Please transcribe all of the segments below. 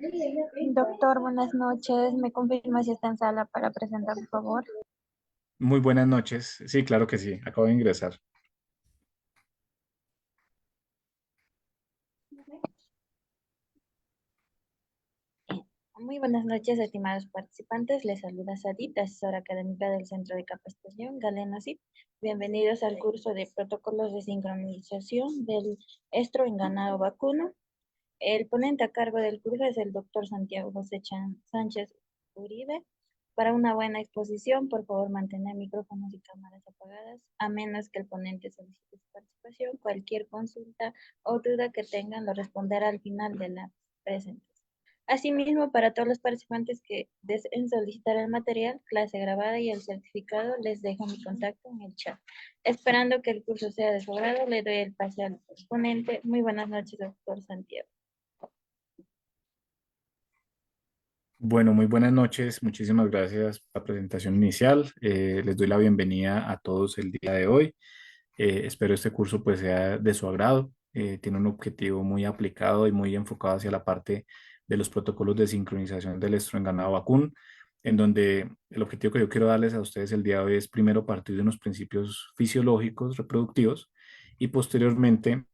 Doctor, buenas noches. ¿Me confirma si está en sala para presentar, por favor? Muy buenas noches. Sí, claro que sí. Acabo de ingresar. Muy buenas noches, estimados participantes. Les saluda Sadit, asesora académica del Centro de Capacitación Galeno SIP. Bienvenidos al curso de protocolos de sincronización del estro en ganado vacuno. El ponente a cargo del curso es el doctor Santiago José Sánchez Uribe. Para una buena exposición, por favor, mantener micrófonos y cámaras apagadas, a menos que el ponente solicite su participación. Cualquier consulta o duda que tengan lo responderá al final de la presentación. Asimismo, para todos los participantes que deseen solicitar el material, clase grabada y el certificado, les dejo mi contacto en el chat. Esperando que el curso sea de su agrado, le doy el pase al ponente. Muy buenas noches, doctor Santiago. Bueno, muy buenas noches. Muchísimas gracias por la presentación inicial. Les doy la bienvenida a todos el día de hoy. Espero este curso pues sea de su agrado. Tiene un objetivo muy aplicado y muy enfocado hacia la parte de los protocolos de sincronización del estro en ganado vacuno, en donde el objetivo que yo quiero darles a ustedes el día de hoy es primero partir de unos principios fisiológicos reproductivos y posteriormente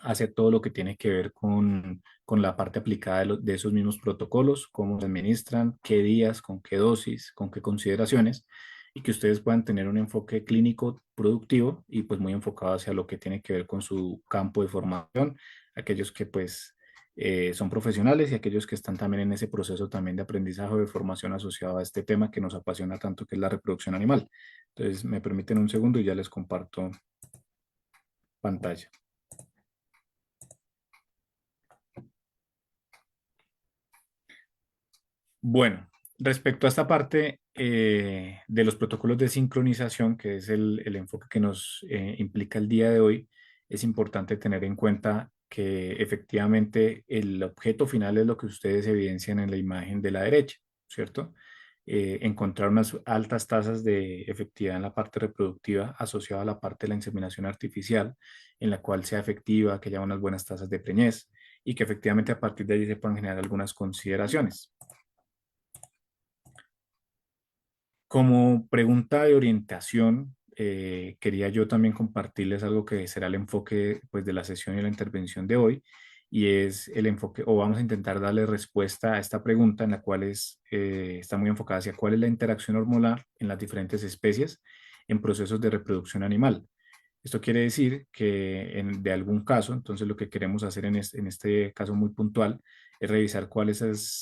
hacer todo lo que tiene que ver con la parte aplicada de esos mismos protocolos, cómo se administran, qué días, con qué dosis, con qué consideraciones, y que ustedes puedan tener un enfoque clínico productivo y pues muy enfocado hacia lo que tiene que ver con su campo de formación, aquellos que pues son profesionales y aquellos que están también en ese proceso también de aprendizaje o de formación asociado a este tema que nos apasiona tanto, que es la reproducción animal. Entonces, me permiten un segundo y ya les comparto pantalla. Bueno, respecto a esta parte de los protocolos de sincronización, que es el enfoque que nos implica el día de hoy, es importante tener en cuenta que efectivamente el objeto final es lo que ustedes evidencian en la imagen de la derecha, ¿cierto? Encontrar unas altas tasas de efectividad en la parte reproductiva asociada a la parte de la inseminación artificial, en la cual sea efectiva, que haya unas buenas tasas de preñez y que efectivamente a partir de ahí se puedan generar algunas consideraciones. Como pregunta de orientación, quería yo también compartirles algo que será el enfoque pues, de la sesión y la intervención de hoy, y es el enfoque, o vamos a intentar darle respuesta a esta pregunta en la cual está muy enfocada hacia cuál es la interacción hormonal en las diferentes especies en procesos de reproducción animal. Esto quiere decir que de algún caso, entonces lo que queremos hacer en este caso muy puntual es revisar cuál es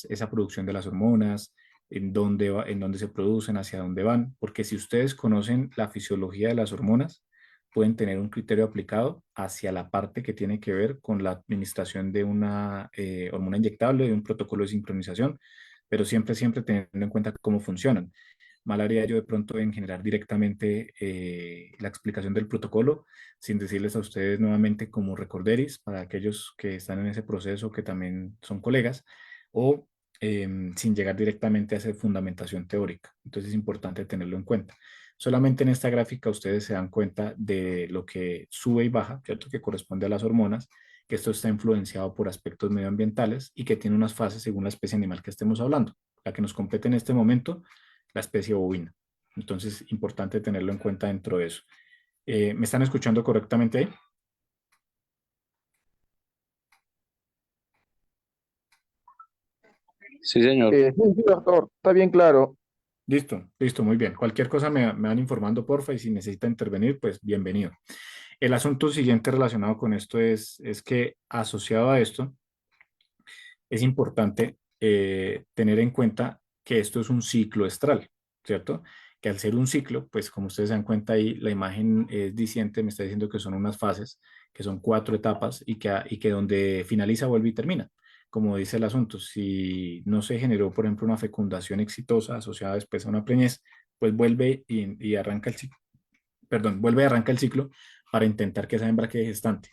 esa producción de las hormonas, en dónde se producen, hacia dónde van, porque si ustedes conocen la fisiología de las hormonas, pueden tener un criterio aplicado hacia la parte que tiene que ver con la administración de una hormona inyectable, de un protocolo de sincronización, pero siempre, siempre teniendo en cuenta cómo funcionan. Mal haría yo de pronto en generar directamente la explicación del protocolo sin decirles a ustedes nuevamente como recorderis para aquellos que están en ese proceso, que también son colegas, o sin llegar directamente a hacer fundamentación teórica. Entonces es importante tenerlo en cuenta. Solamente en esta gráfica ustedes se dan cuenta de lo que sube y baja, ¿cierto? Que corresponde a las hormonas, que esto está influenciado por aspectos medioambientales y que tiene unas fases según la especie animal que estemos hablando. La que nos compete en este momento, la especie bovina. Entonces, importante tenerlo en cuenta dentro de eso. ¿Me están escuchando correctamente ahí? Sí, señor. Sí, sí, doctor, está bien claro. Listo, listo, muy bien. Cualquier cosa me van informando, porfa, y si necesita intervenir, pues bienvenido. El asunto siguiente relacionado con esto es que asociado a esto, es importante tener en cuenta que esto es un ciclo estral, ¿cierto? Que al ser un ciclo, pues como ustedes se dan cuenta ahí, la imagen es diciente, me está diciendo que son unas fases, que son cuatro etapas y que donde finaliza, vuelve y termina. Como dice el asunto, si no se generó, por ejemplo, una fecundación exitosa asociada después a una preñez, pues vuelve y arranca el ciclo, perdón, vuelve y arranca el ciclo para intentar que esa hembra quede gestante.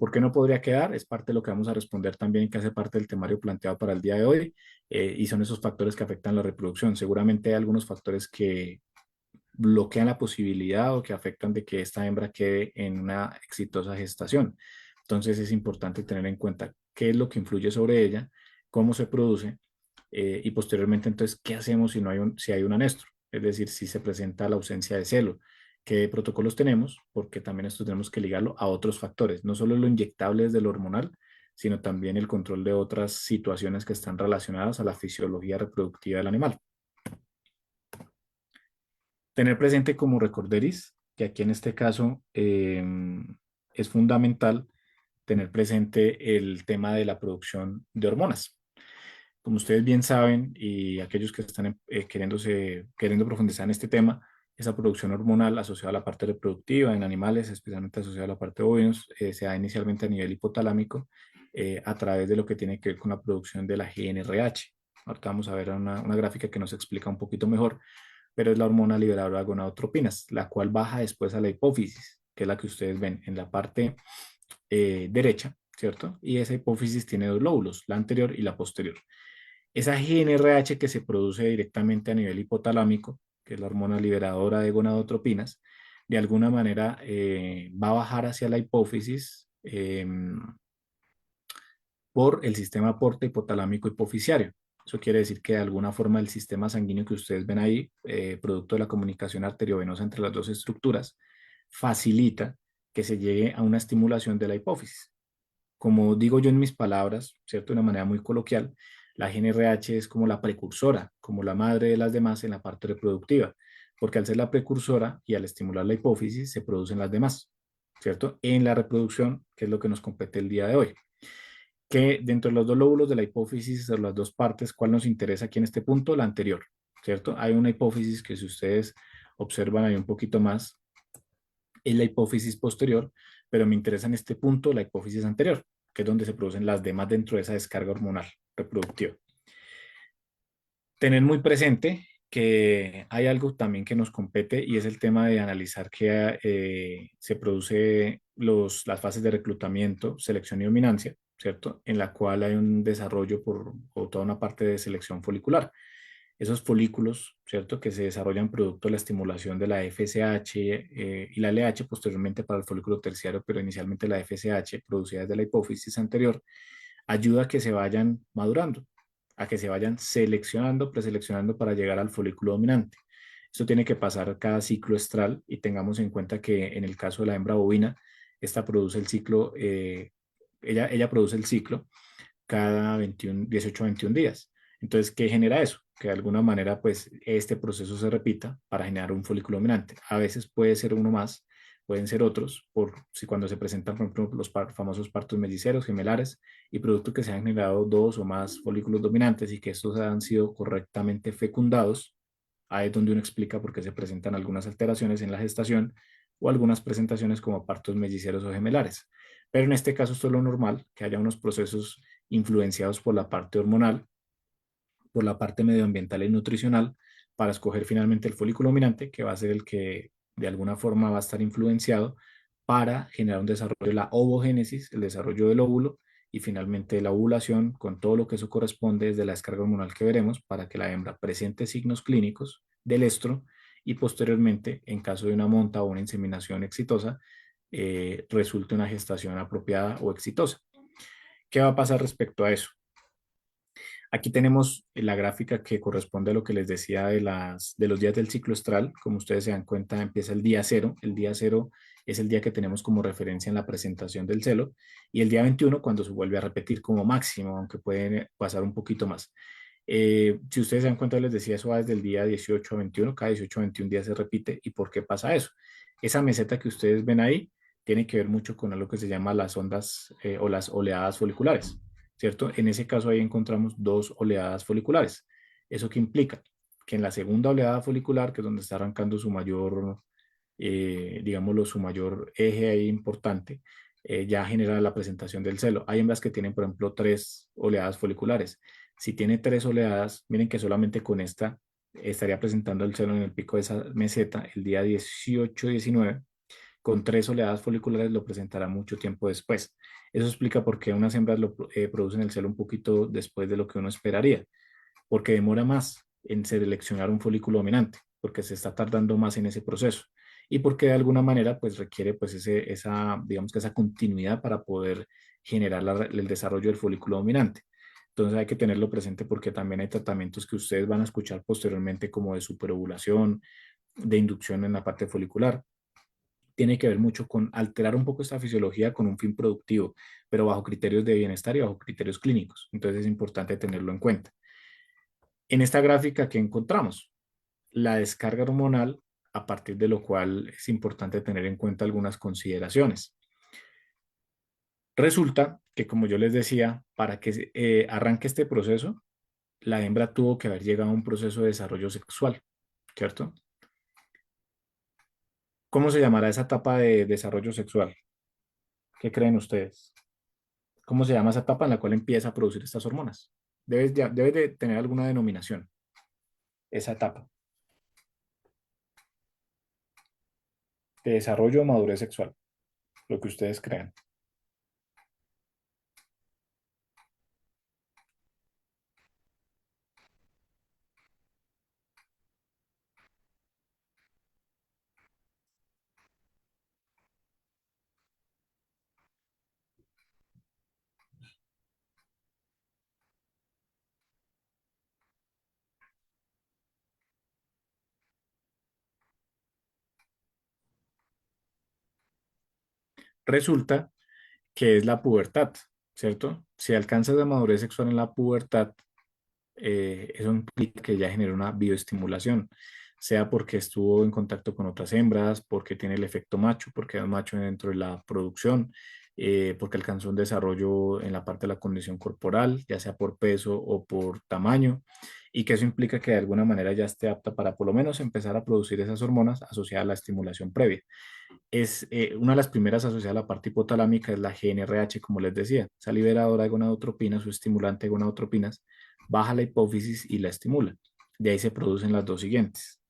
¿Por qué no podría quedar? Es parte de lo que vamos a responder también, que hace parte del temario planteado para el día de hoy, y son esos factores que afectan la reproducción. Seguramente hay algunos factores que bloquean la posibilidad o que afectan de que esta hembra quede en una exitosa gestación. Entonces es importante tener en cuenta qué es lo que influye sobre ella cómo se produce y posteriormente entonces qué hacemos si hay un anestro, es decir, si se presenta la ausencia de celo, qué protocolos tenemos, porque también esto tenemos que ligarlo a otros factores, no solo lo inyectable desde lo hormonal, sino también el control de otras situaciones que están relacionadas a la fisiología reproductiva del animal. Tener presente como recorderis, que aquí en este caso es fundamental tener presente el tema de la producción de hormonas. Como ustedes bien saben, y aquellos que están queriendo profundizar en este tema, esa producción hormonal asociada a la parte reproductiva en animales, especialmente asociada a la parte de bovinos, se da inicialmente a nivel hipotalámico a través de lo que tiene que ver con la producción de la GnRH. Ahorita vamos a ver una gráfica que nos explica un poquito mejor, pero es la hormona liberadora de gonadotropinas, la cual baja después a la hipófisis, que es la que ustedes ven en la parte derecha, ¿cierto? Y esa hipófisis tiene dos lóbulos, la anterior y la posterior. Esa GnRH que se produce directamente a nivel hipotalámico, que es la hormona liberadora de gonadotropinas, de alguna manera va a bajar hacia la hipófisis por el sistema porta hipotalámico hipofisiario. Eso quiere decir que de alguna forma el sistema sanguíneo que ustedes ven ahí, producto de la comunicación arteriovenosa entre las dos estructuras, facilita que se llegue a una estimulación de la hipófisis. Como digo yo en mis palabras, ¿cierto? De una manera muy coloquial, la GnRH es como la precursora, como la madre de las demás en la parte reproductiva, porque al ser la precursora y al estimular la hipófisis se producen las demás, ¿cierto? En la reproducción, que es lo que nos compete el día de hoy. Que dentro de los dos lóbulos de la hipófisis, de las dos partes, ¿cuál nos interesa aquí en este punto? La anterior, ¿cierto? Hay una hipófisis que si ustedes observan ahí un poquito más, es la hipófisis posterior, pero me interesa en este punto la hipófisis anterior, que es donde se producen las demás dentro de esa descarga hormonal reproductiva. Tener muy presente que hay algo también que nos compete y es el tema de analizar que se produce las fases de reclutamiento, selección y dominancia, ¿cierto? En la cual hay un desarrollo o toda una parte de selección folicular. Esos folículos, ¿cierto? Que se desarrollan producto de la estimulación de la FSH y la LH, posteriormente para el folículo terciario, pero inicialmente la FSH, producida desde la hipófisis anterior, ayuda a que se vayan madurando, a que se vayan seleccionando, preseleccionando para llegar al folículo dominante. Esto tiene que pasar cada ciclo estral y tengamos en cuenta que en el caso de la hembra bovina, esta produce el ciclo, ella produce el ciclo cada 18 a 21 días. Entonces, ¿qué genera eso? Que de alguna manera, pues, este proceso se repita para generar un folículo dominante. A veces puede ser uno más, pueden ser otros, si cuando se presentan, por ejemplo, los famosos partos melliceros, gemelares, y producto que se han generado dos o más folículos dominantes y que estos han sido correctamente fecundados, ahí es donde uno explica por qué se presentan algunas alteraciones en la gestación o algunas presentaciones como partos melliceros o gemelares. Pero en este caso esto es lo normal, que haya unos procesos influenciados por la parte hormonal, por la parte medioambiental y nutricional, para escoger finalmente el folículo dominante, que va a ser el que de alguna forma va a estar influenciado para generar un desarrollo de la ovogénesis, el desarrollo del óvulo, y finalmente la ovulación, con todo lo que eso corresponde desde la descarga hormonal que veremos, para que la hembra presente signos clínicos del estro y posteriormente, en caso de una monta o una inseminación exitosa, resulte una gestación apropiada o exitosa. ¿Qué va a pasar respecto a eso? Aquí tenemos la gráfica que corresponde a lo que les decía de los días del ciclo estral. Como ustedes se dan cuenta, empieza el día cero. El día cero es el día que tenemos como referencia en la presentación del celo. Y el día 21 cuando se vuelve a repetir como máximo, aunque pueden pasar un poquito más. Si ustedes se dan cuenta, les decía, eso va desde el día 18 a 21. Cada 18 a 21 días se repite. ¿Y por qué pasa eso? Esa meseta que ustedes ven ahí tiene que ver mucho con algo que se llama las ondas o las oleadas foliculares. ¿Cierto? En ese caso ahí encontramos dos oleadas foliculares. ¿Eso qué implica? Que en la segunda oleada folicular, que es donde está arrancando su mayor, digámoslo, su mayor eje ahí importante, ya genera la presentación del celo. Hay hembras que tienen, por ejemplo, tres oleadas foliculares. Si tiene tres oleadas, miren que solamente con esta estaría presentando el celo en el pico de esa meseta el día 18-19, con tres oleadas foliculares lo presentará mucho tiempo después. Eso explica por qué unas hembras producen el celo un poquito después de lo que uno esperaría, porque demora más en seleccionar un folículo dominante, porque se está tardando más en ese proceso y porque de alguna manera pues requiere pues digamos que esa continuidad para poder generar el desarrollo del folículo dominante. Entonces hay que tenerlo presente porque también hay tratamientos que ustedes van a escuchar posteriormente como de superovulación, de inducción en la parte folicular. Tiene que ver mucho con alterar un poco esta fisiología con un fin productivo, pero bajo criterios de bienestar y bajo criterios clínicos. Entonces es importante tenerlo en cuenta. En esta gráfica que encontramos, la descarga hormonal, a partir de lo cual es importante tener en cuenta algunas consideraciones. Resulta que, como yo les decía, para que arranque este proceso, la hembra tuvo que haber llegado a un proceso de desarrollo sexual, ¿cierto? ¿Cómo se llamará esa etapa de desarrollo sexual? ¿Qué creen ustedes? ¿Cómo se llama esa etapa en la cual empieza a producir estas hormonas? Debe de tener alguna denominación, esa etapa de desarrollo o madurez sexual, lo que ustedes crean. Resulta que es la pubertad, ¿cierto? Si alcanzas la madurez sexual en la pubertad, eso implica que ya genera una bioestimulación, sea porque estuvo en contacto con otras hembras, porque tiene el efecto macho, porque es macho dentro de la producción, porque alcanzó un desarrollo en la parte de la condición corporal, ya sea por peso o por tamaño, y que eso implica que de alguna manera ya esté apta para por lo menos empezar a producir esas hormonas asociadas a la estimulación previa. Es una de las primeras asociadas a la parte hipotalámica es la GnRH, como les decía, esa liberadora de gonadotropinas o estimulante de gonadotropinas baja la hipófisis y la estimula. De ahí se producen las dos siguientes.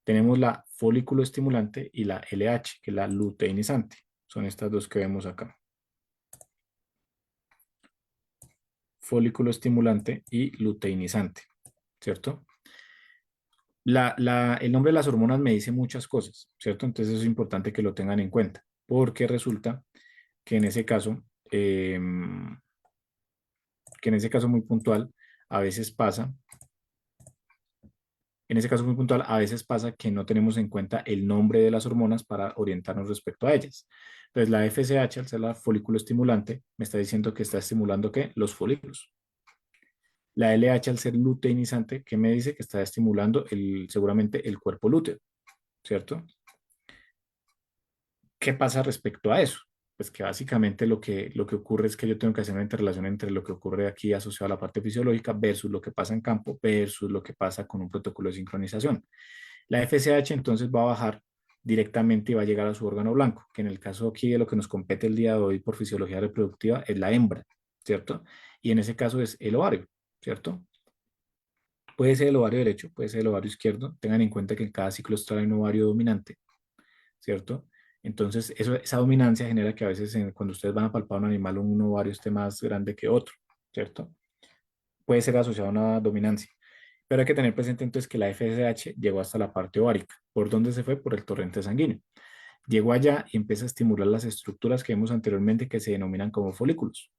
Tenemos la folículo estimulante y la LH, que es la luteinizante. Son estas dos que vemos acá. Folículo estimulante y luteinizante, ¿cierto? El nombre de las hormonas me dice muchas cosas, ¿cierto? Entonces es importante que lo tengan en cuenta, porque resulta que en ese caso, que en ese caso muy puntual, a veces pasa En ese caso muy puntual, a veces pasa que no tenemos en cuenta el nombre de las hormonas para orientarnos respecto a ellas. Entonces, la FSH, al ser la folículo estimulante, me está diciendo que está estimulando ¿qué? Los folículos. La LH, al ser luteinizante, ¿qué me dice? Que está estimulando seguramente el cuerpo lúteo, ¿cierto? ¿Qué pasa respecto a eso? Pues que básicamente lo que ocurre es que yo tengo que hacer una interrelación entre lo que ocurre aquí asociado a la parte fisiológica versus lo que pasa en campo versus lo que pasa con un protocolo de sincronización. La FSH entonces va a bajar directamente y va a llegar a su órgano blanco, que en el caso aquí de lo que nos compete el día de hoy por fisiología reproductiva es la hembra, ¿cierto? Y en ese caso es el ovario, ¿cierto? Puede ser el ovario derecho, puede ser el ovario izquierdo. Tengan en cuenta que en cada ciclo está un ovario dominante, ¿cierto? Entonces, esa dominancia genera que a veces cuando ustedes van a palpar un animal, un ovario esté más grande que otro, ¿cierto? Puede ser asociado a una dominancia. Pero hay que tener presente entonces que la FSH llegó hasta la parte ovárica. ¿Por dónde se fue? Por el torrente sanguíneo. Llegó allá y empieza a estimular las estructuras que vimos anteriormente que se denominan como folículos.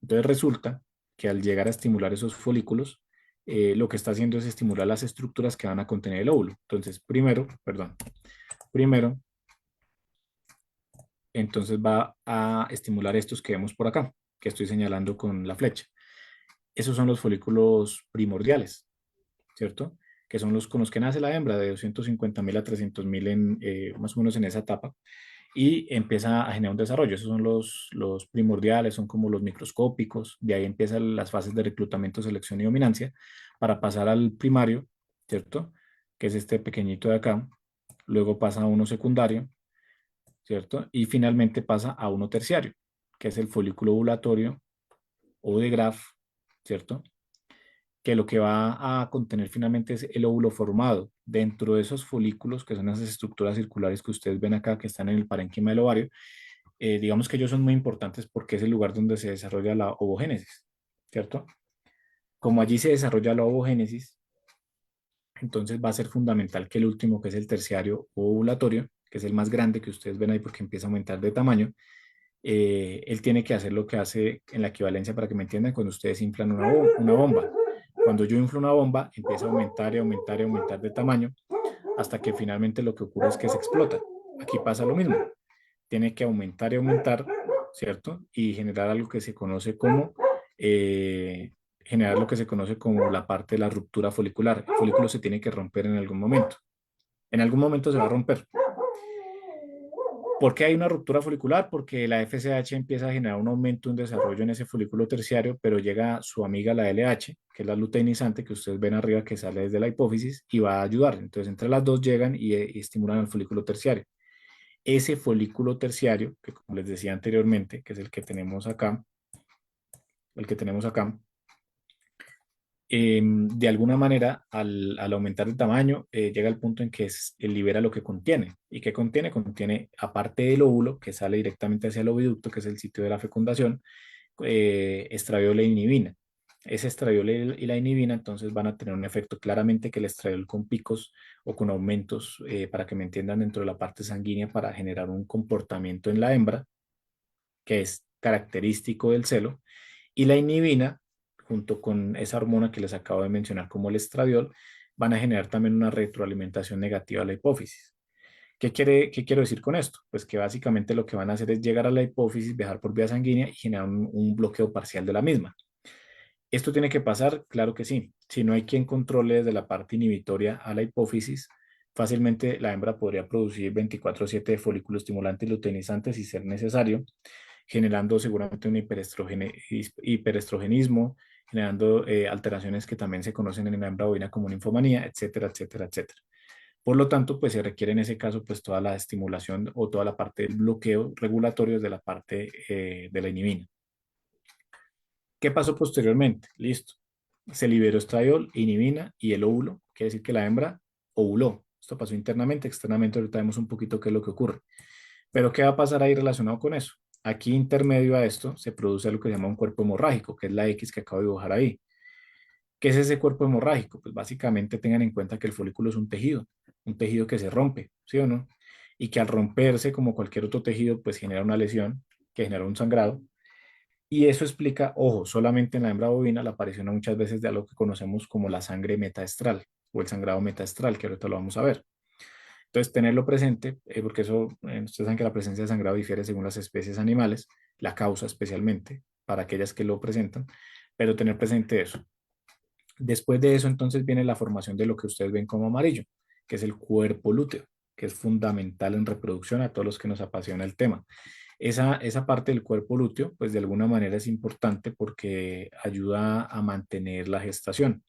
Entonces resulta que al llegar a estimular esos folículos, lo que está haciendo es estimular las estructuras que van a contener el óvulo. Entonces, primero, entonces va a estimular estos que vemos por acá, que estoy señalando con la flecha. Esos son los folículos primordiales, ¿cierto? Que son los con los que nace la hembra de 250.000 a 300.000 más o menos en esa etapa y empieza a generar un desarrollo. Esos son los primordiales, son como los microscópicos, de ahí empiezan las fases de reclutamiento, selección y dominancia para pasar al primario, ¿cierto? Que es este pequeñito de acá, luego pasa a uno secundario, ¿cierto? Y finalmente pasa a uno terciario, que es el folículo ovulatorio o de Graf, ¿cierto? Que lo que va a contener finalmente es el óvulo formado. Dentro de esos folículos, que son esas estructuras circulares que ustedes ven acá, que están en el parénquima del ovario, digamos que ellos son muy importantes porque es el lugar donde se desarrolla la ovogénesis, ¿cierto? Como allí se desarrolla la ovogénesis, entonces va a ser fundamental que el último, que es el terciario ovulatorio, que es el más grande que ustedes ven ahí porque empieza a aumentar de tamaño, él tiene que hacer lo que hace en la equivalencia para que me entiendan cuando ustedes inflan una bomba. Cuando yo inflo una bomba, empieza a aumentar y aumentar y aumentar de tamaño hasta que finalmente lo que ocurre es que se explota. Aquí pasa lo mismo. Tiene que aumentar y aumentar, ¿cierto? Y generar algo que se conoce como generar lo que se conoce como la parte de la ruptura folicular. El folículo se tiene que romper en algún momento. En algún momento se va a romper. ¿Por qué hay una ruptura folicular? Porque la FSH empieza a generar un aumento, un desarrollo en ese folículo terciario, pero llega su amiga la LH, que es la luteinizante que ustedes ven arriba que sale desde la hipófisis y va a ayudar. Entonces, entre las dos llegan y estimulan al folículo terciario. Ese folículo terciario, que como les decía anteriormente, que es el que tenemos acá, de alguna manera, al aumentar el tamaño, llega al punto en que libera lo que contiene. ¿Y qué contiene? Contiene, aparte del óvulo, que sale directamente hacia el oviducto, que es el sitio de la fecundación, estradiol e inhibina. Ese estradiol y la inhibina entonces van a tener un efecto claramente que el estradiol con picos o con aumentos, para que me entiendan, dentro de la parte sanguínea para generar un comportamiento en la hembra que es característico del celo, y la inhibina, junto con esa hormona que les acabo de mencionar como el estradiol, van a generar también una retroalimentación negativa a la hipófisis. ¿Qué quiero decir con esto? Pues que básicamente lo que van a hacer es llegar a la hipófisis, viajar por vía sanguínea y generar un bloqueo parcial de la misma. ¿Esto tiene que pasar? Claro que sí. Si no hay quien controle desde la parte inhibitoria a la hipófisis, fácilmente la hembra podría producir 24/7 de folículo estimulante y luteinizante si ser necesario, generando seguramente un hiperestrogenismo, generando alteraciones que también se conocen en la hembra bovina como linfomanía, etcétera, etcétera, etcétera. Por lo tanto, pues se requiere en ese caso pues toda la estimulación o toda la parte del bloqueo regulatorio de la parte de la inhibina. ¿Qué pasó posteriormente? Listo. Se liberó estradiol, inhibina y el óvulo. Quiere decir que la hembra ovuló. Esto pasó internamente, externamente. Ahorita vemos un poquito qué es lo que ocurre. Pero ¿qué va a pasar ahí relacionado con eso? Aquí intermedio a esto se produce lo que se llama un cuerpo hemorrágico, que es la X que acabo de dibujar ahí. ¿Qué es ese cuerpo hemorrágico? Pues básicamente tengan en cuenta que el folículo es un tejido que se rompe, ¿sí o no? Y que al romperse, como cualquier otro tejido, pues genera una lesión, que genera un sangrado. Y eso explica, ojo, solamente en la hembra bovina la aparición muchas veces de algo que conocemos como la sangre metaestral o el sangrado metaestral, que ahorita lo vamos a ver. Entonces, tenerlo presente, porque eso, ustedes saben que la presencia de sangrado difiere según las especies animales, la causa especialmente, para aquellas que lo presentan, pero tener presente eso. Después de eso, entonces viene la formación de lo que ustedes ven como amarillo, que es el cuerpo lúteo, que es fundamental en reproducción a todos los que nos apasiona el tema. Esa parte del cuerpo lúteo, pues de alguna manera es importante porque ayuda a mantener la gestación.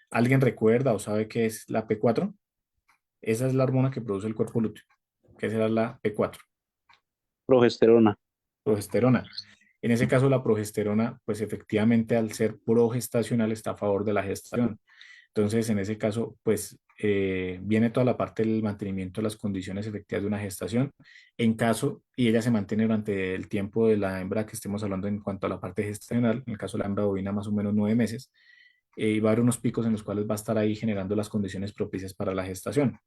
¿Alguien recuerda o sabe qué es la P4? Esa es la hormona que produce el cuerpo lúteo. ¿Qué será la P4? Progesterona. Progesterona. En ese caso, la progesterona, pues efectivamente al ser progestacional está a favor de la gestación. Entonces, en ese caso, pues viene toda la parte del mantenimiento de las condiciones efectivas de una gestación. En caso, y ella se mantiene durante el tiempo de la hembra que estemos hablando en cuanto a la parte gestacional, en el caso de la hembra bovina, más o menos 9 meses, y va a haber unos picos en los cuales va a estar ahí generando las condiciones propicias para la gestación.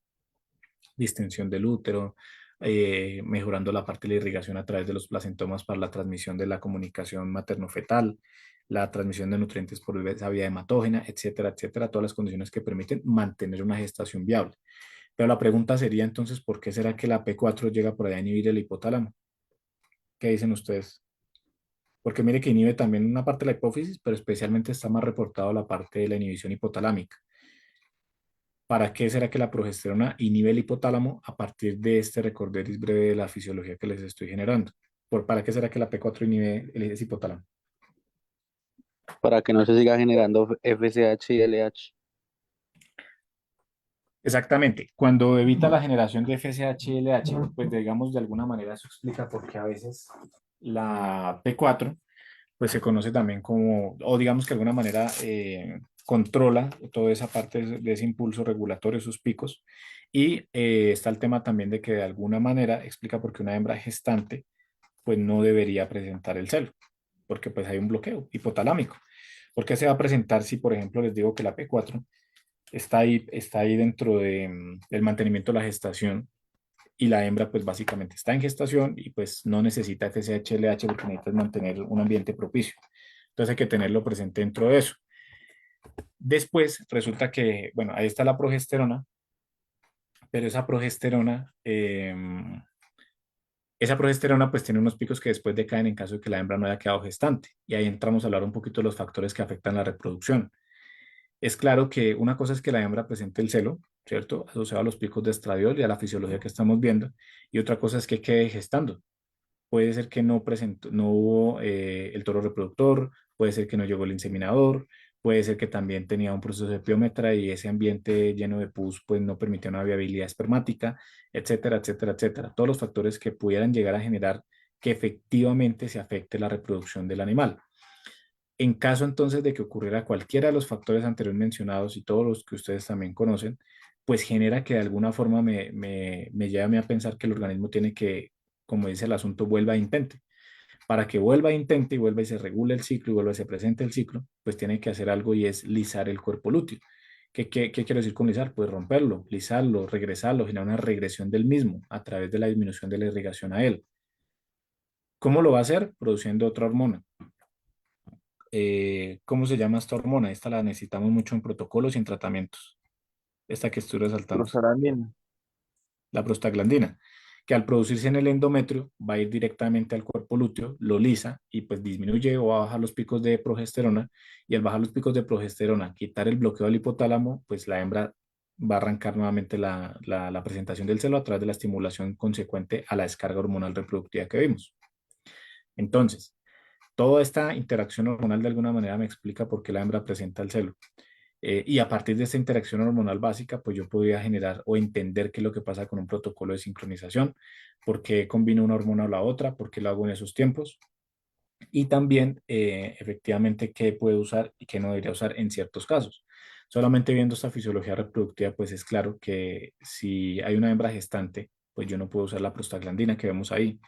Distensión del útero, mejorando la parte de la irrigación a través de los placentomas para la transmisión de la comunicación materno-fetal, la transmisión de nutrientes por esa vía hematógena, etcétera, etcétera, todas las condiciones que permiten mantener una gestación viable. Pero la pregunta sería entonces, ¿por qué será que la P4 llega por allá a inhibir el hipotálamo? ¿Qué dicen ustedes? Porque mire que inhibe también una parte de la hipófisis, pero especialmente está más reportado la parte de la inhibición hipotalámica. ¿Para qué será que la progesterona inhibe el hipotálamo a partir de este recorderis breve de la fisiología que les estoy generando? ¿Para qué será que la P4 inhibe el hipotálamo? Para que no se siga generando FSH y LH. Exactamente. Cuando evita la generación de FSH y LH, pues digamos de alguna manera eso explica por qué a veces la P4 pues se conoce también como, o digamos que de alguna manera controla toda esa parte de ese impulso regulatorio, esos picos. Y está el tema también de que de alguna manera explica por qué una hembra gestante pues no debería presentar el celo, porque pues hay un bloqueo hipotalámico. ¿Por qué se va a presentar si, por ejemplo, les digo que la P4 está ahí dentro del mantenimiento de la gestación y la hembra pues básicamente está en gestación y pues no necesita FSH-LH porque necesita mantener un ambiente propicio. Entonces hay que tenerlo presente dentro de eso. Después resulta que, bueno, ahí está la progesterona, pero esa progesterona pues tiene unos picos que después decaen en caso de que la hembra no haya quedado gestante. Y ahí entramos a hablar un poquito de los factores que afectan la reproducción. Es claro que una cosa es que la hembra presente el celo, ¿cierto? Asociado a los picos de estradiol y a la fisiología que estamos viendo. Y otra cosa es que quede gestando. Puede ser que no presentó, no hubo el toro reproductor, puede ser que no llegó el inseminador, puede ser que también tenía un proceso de piómetra y ese ambiente lleno de pus pues no permitía una viabilidad espermática, etcétera, etcétera, etcétera. Todos los factores que pudieran llegar a generar que efectivamente se afecte la reproducción del animal. En caso entonces de que ocurriera cualquiera de los factores anteriores mencionados y todos los que ustedes también conocen, pues genera que de alguna forma me lleve a mí a pensar que el organismo tiene que, como dice el asunto, vuelva a intente. Para que vuelva a intente y vuelva y se regule el ciclo y vuelva y se presente el ciclo, pues tiene que hacer algo y es lisar el cuerpo lúteo. ¿Qué quiero decir con lisar? Pues romperlo, lisarlo, regresarlo, generar una regresión del mismo a través de la disminución de la irrigación a él. ¿Cómo lo va a hacer? Produciendo otra hormona. ¿Cómo se llama esta hormona? Esta la necesitamos mucho en protocolos y en tratamientos. Esta que estoy resaltando, Prostaglandina. la prostaglandina, que al producirse en el endometrio va a ir directamente al cuerpo lúteo, lo lisa y pues disminuye o va a bajar los picos de progesterona y al bajar los picos de progesterona, quitar el bloqueo del hipotálamo, pues la hembra va a arrancar nuevamente la presentación del celo a través de la estimulación consecuente a la descarga hormonal reproductiva que vimos. Entonces, toda esta interacción hormonal de alguna manera me explica por qué la hembra presenta el celo. Y a partir de esta interacción hormonal básica, pues yo podría generar o entender qué es lo que pasa con un protocolo de sincronización, por qué combino una hormona o la otra, por qué lo hago en esos tiempos. Y también, efectivamente, qué puedo usar y qué no debería usar en ciertos casos. Solamente viendo esta fisiología reproductiva, pues es claro que si hay una hembra gestante, pues yo no puedo usar la prostaglandina que vemos ahí.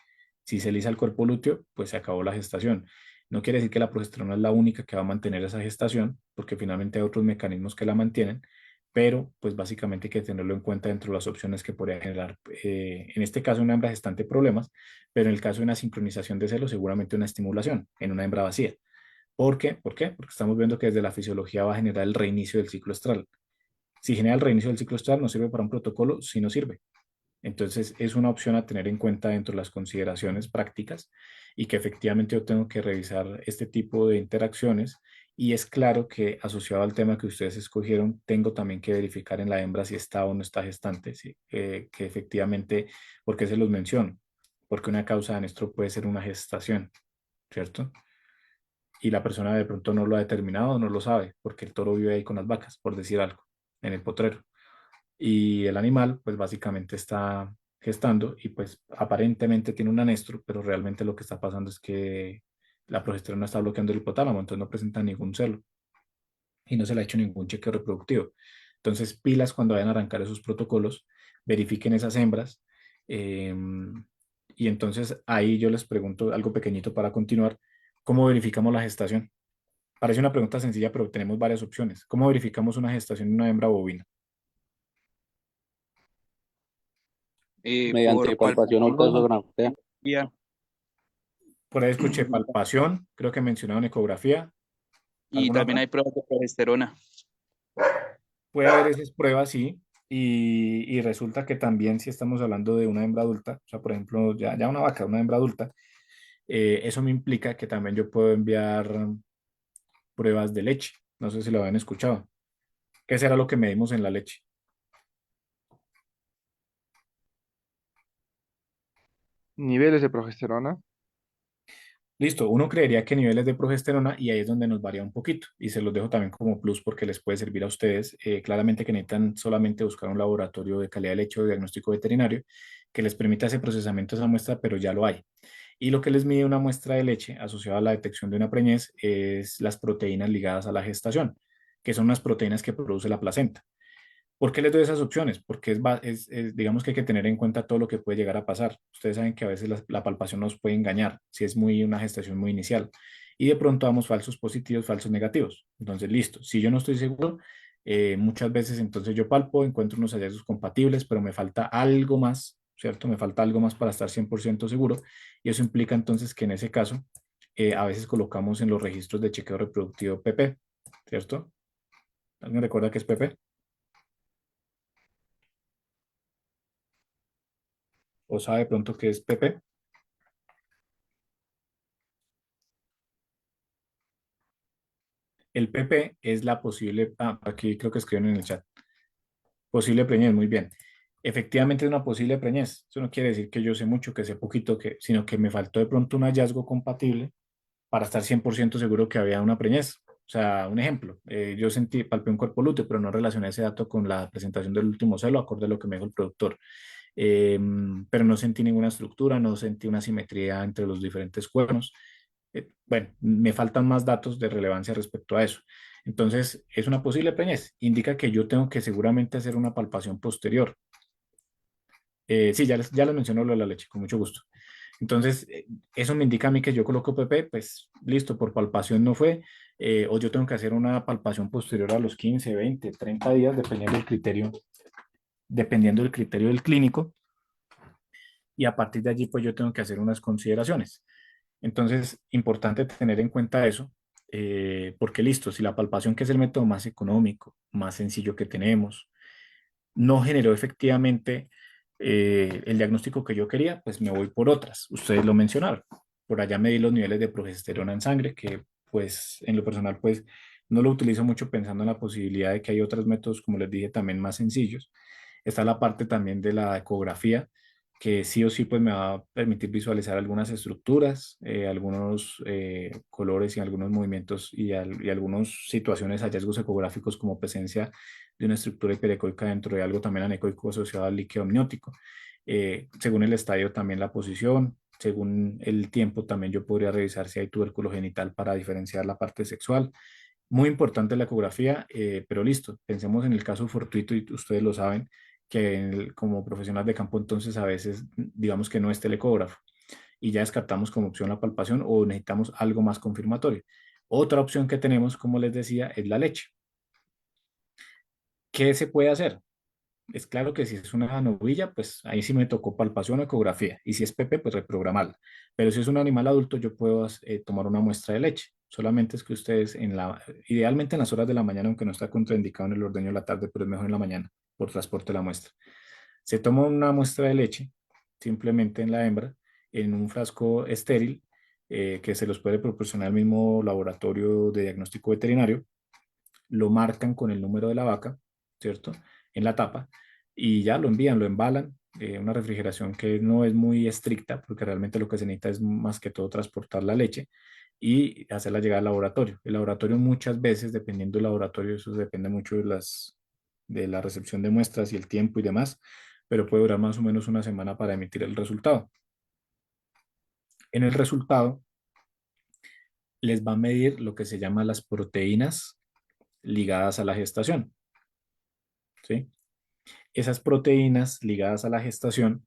Si se lisa el cuerpo lúteo, pues se acabó la gestación. No quiere decir que la progesterona es la única que va a mantener esa gestación, porque finalmente hay otros mecanismos que la mantienen, pero pues básicamente hay que tenerlo en cuenta dentro de las opciones que podría generar, en este caso, una hembra gestante problemas, pero en el caso de una sincronización de celos, seguramente una estimulación en una hembra vacía. ¿Por qué? ¿Por qué? Porque estamos viendo que desde la fisiología va a generar el reinicio del ciclo estral. Si genera el reinicio del ciclo estral, no sirve para un protocolo, si no sirve. Entonces, es una opción a tener en cuenta dentro de las consideraciones prácticas y que efectivamente yo tengo que revisar este tipo de interacciones. Y es claro que asociado al tema que ustedes escogieron, tengo también que verificar en la hembra si está o no está gestante, ¿sí? Que efectivamente, ¿por qué se los menciono? Porque una causa de anestro puede ser una gestación, ¿cierto? Y la persona de pronto no lo ha determinado, no lo sabe, porque el toro vive ahí con las vacas, por decir algo, en el potrero y el animal pues básicamente está gestando y pues aparentemente tiene un anestro, pero realmente lo que está pasando es que la progesterona está bloqueando el hipotálamo, entonces no presenta ningún celo y no se le ha hecho ningún chequeo reproductivo. Entonces, pilas cuando vayan a arrancar esos protocolos, verifiquen esas hembras. eh, y entonces ahí yo les pregunto algo pequeñito para continuar. ¿Cómo verificamos la gestación? Parece una pregunta sencilla, pero tenemos varias opciones. ¿Cómo verificamos una gestación en una hembra bovina? Mediante Por palpación palpación, ultrasonografía. Por ahí escuché palpación, creo que mencionaron ecografía. y ¿Alguna también otra? hay pruebas de progesterona. Puede haber esas pruebas, sí. Y resulta que también si estamos hablando de una hembra adulta, o sea, por ejemplo, ya una vaca, una hembra adulta, eso me implica que también yo puedo enviar pruebas de leche. No sé si lo habían escuchado. ¿Qué será lo que medimos en la leche? Niveles de progesterona. Listo, uno creería que niveles de progesterona y ahí es donde nos varía un poquito y se los dejo también como plus porque les puede servir a ustedes. Claramente que necesitan solamente buscar un laboratorio de calidad de leche o diagnóstico veterinario que les permita ese procesamiento de esa muestra, pero ya lo hay. Y lo que les mide una muestra de leche asociada a la detección de una preñez es las proteínas ligadas a la gestación, que son las proteínas que produce la placenta. ¿Por qué les doy esas opciones? Porque digamos que hay que tener en cuenta todo lo que puede llegar a pasar. Ustedes saben que a veces la palpación nos puede engañar si es una gestación muy inicial. Y de pronto damos falsos positivos, falsos negativos. Entonces, listo. Si yo no estoy seguro, muchas veces entonces yo palpo, encuentro unos hallazgos compatibles, pero me falta algo más, ¿cierto? Me falta algo más para estar 100% seguro y eso implica entonces que en ese caso a veces colocamos en los registros de chequeo reproductivo PP, ¿cierto? ¿Alguien recuerda qué es PP? ¿O sabe de pronto qué es PP? El PP es la posible, aquí creo que escriben en el chat, posible preñez, muy bien. Efectivamente es una posible preñez. Eso no quiere decir que yo sé mucho, que sé poquito, sino que me faltó de pronto un hallazgo compatible para estar 100% seguro que había una preñez. O sea, un ejemplo, yo palpé un cuerpo lúteo, pero no relacioné ese dato con la presentación del último celo, acorde a lo que me dijo el productor. Pero no sentí ninguna estructura, no sentí una simetría entre los diferentes cuernos. Bueno, me faltan más datos de relevancia respecto a eso. Entonces, es una posible preñez. Indica que yo tengo que seguramente hacer una palpación posterior. Sí, ya les mencionó lo de la leche, con mucho gusto. Entonces, eso me indica a mí que yo coloco PP, pues listo, por palpación no fue, o yo tengo que hacer una palpación posterior a los 15, 20, 30 días, dependiendo del criterio del clínico, y a partir de allí, pues yo tengo que hacer unas consideraciones. Entonces, importante tener en cuenta eso, porque listo, si la palpación, que es el método más económico, más sencillo que tenemos, no generó efectivamente el diagnóstico que yo quería, pues me voy por otras. Ustedes lo mencionaron. Por allá medí los niveles de progesterona en sangre, que pues en lo personal pues no lo utilizo mucho pensando en la posibilidad de que hay otros métodos, como les dije, también más sencillos. Está la parte también de la ecografía, que sí o sí pues me va a permitir visualizar algunas estructuras, algunos colores y algunos movimientos y algunas situaciones, hallazgos ecográficos como presencia de una estructura hiperecoica dentro de algo también anecoico asociado al líquido amniótico. Según el estadio también la posición, según el tiempo también yo podría revisar si hay tubérculo genital para diferenciar la parte sexual. Muy importante la ecografía, pero listo, pensemos en el caso fortuito y ustedes lo saben, que como profesional de campo entonces a veces digamos que no esté el ecógrafo y ya descartamos como opción la palpación o necesitamos algo más confirmatorio. Otra opción que tenemos, como les decía, es la leche. ¿Qué se puede hacer? Es claro que si es una novilla, pues ahí sí me tocó palpación o ecografía. Y si es PP, pues reprogramarla. Pero si es un animal adulto, yo puedo tomar una muestra de leche. Solamente es que ustedes, idealmente en las horas de la mañana, aunque no está contraindicado en el ordeño de la tarde, pero es mejor en la mañana por transporte de la muestra. Se toma una muestra de leche, simplemente en la hembra, en un frasco estéril, que se los puede proporcionar el mismo laboratorio de diagnóstico veterinario, lo marcan con el número de la vaca, ¿cierto? En la tapa y ya lo envían, lo embalan. Una refrigeración que no es muy estricta porque realmente lo que se necesita es más que todo transportar la leche y hacerla llegar al laboratorio. El laboratorio muchas veces, dependiendo del laboratorio, eso depende mucho de la recepción de muestras y el tiempo y demás, pero puede durar más o menos una semana para emitir el resultado. En el resultado les va a medir lo que se llama las proteínas ligadas a la gestación, ¿sí? Esas proteínas ligadas a la gestación,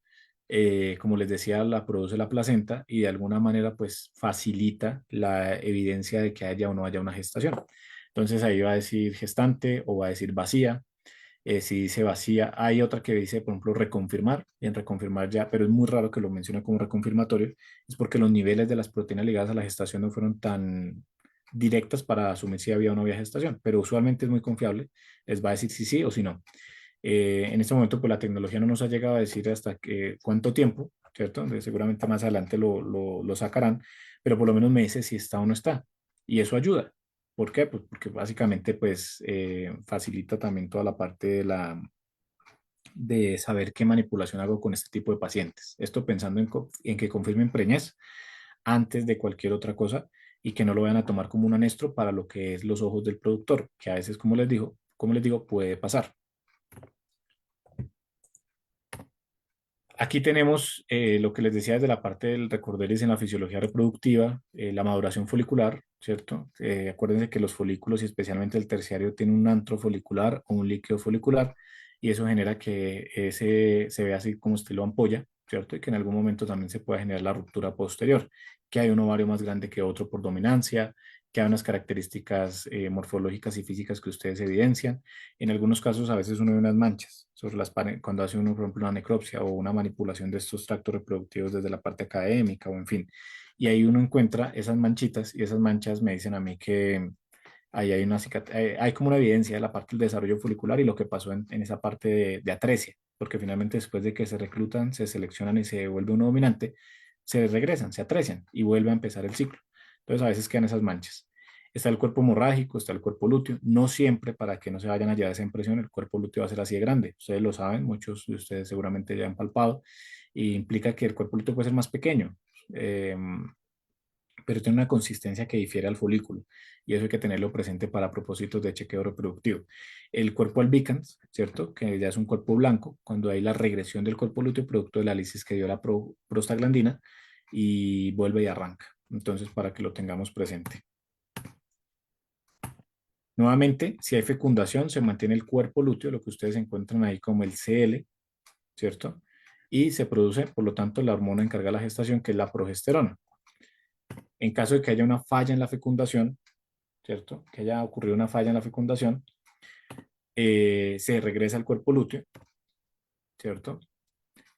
como les decía, la produce la placenta y de alguna manera pues facilita la evidencia de que haya o no haya una gestación. Entonces ahí va a decir gestante o va a decir vacía. Si dice vacía, hay otra que dice, por ejemplo, reconfirmar, y en reconfirmar ya, pero es muy raro que lo mencione como reconfirmatorio, es porque los niveles de las proteínas ligadas a la gestación no fueron tan directas para asumir si había o no había gestación, pero usualmente es muy confiable, les va a decir si sí o si no. En este momento, pues la tecnología no nos ha llegado a decir hasta cuánto tiempo, ¿cierto? Seguramente más adelante lo sacarán, pero por lo menos me dice si está o no está. Y eso ayuda. ¿Por qué? Pues porque básicamente pues facilita también toda la parte de saber qué manipulación hago con este tipo de pacientes. Esto pensando en que confirmen preñez antes de cualquier otra cosa y que no lo vayan a tomar como un anestro para lo que es los ojos del productor, que a veces, como les digo, puede pasar. Aquí tenemos lo que les decía desde la parte del recorderis en la fisiología reproductiva, la maduración folicular, ¿cierto? Acuérdense que los folículos y especialmente el terciario tienen un antro folicular o un líquido folicular y eso genera que se vea así como estilo ampolla, ¿cierto? Y que en algún momento también se pueda generar la ruptura posterior, que hay un ovario más grande que otro por dominancia, que hay unas características morfológicas y físicas que ustedes evidencian. En algunos casos, a veces uno ve unas manchas sobre las paredes, cuando hace uno, por ejemplo, una necropsia o una manipulación de estos tractos reproductivos desde la parte académica o en fin. Y ahí uno encuentra esas manchitas y esas manchas me dicen a mí que ahí hay una hay como una evidencia de la parte del desarrollo folicular y lo que pasó en esa parte de atresia, porque finalmente después de que se reclutan, se seleccionan y se vuelve uno dominante, se regresan, se atresian y vuelve a empezar el ciclo. Entonces a veces quedan esas manchas. Está el cuerpo hemorrágico, está el cuerpo lúteo. No siempre, para que no se vayan a llevar esa impresión, el cuerpo lúteo va a ser así de grande. Ustedes lo saben, muchos de ustedes seguramente ya han palpado, y implica que el cuerpo lúteo puede ser más pequeño. Eh, pero tiene una consistencia que difiere al folículo y eso hay que tenerlo presente para propósitos de chequeo reproductivo. El cuerpo albicans, ¿cierto? Que ya es un cuerpo blanco, cuando hay la regresión del cuerpo lúteo producto de la lisis que dio la prostaglandina y vuelve y arranca. Entonces, para que lo tengamos presente. Nuevamente, si hay fecundación, se mantiene el cuerpo lúteo, lo que ustedes encuentran ahí como el CL, ¿cierto? Y se produce, por lo tanto, la hormona encargada de la gestación, que es la progesterona. En caso de que haya una falla en la fecundación, ¿cierto? Que haya ocurrido una falla en la fecundación, se regresa al cuerpo lúteo, ¿cierto?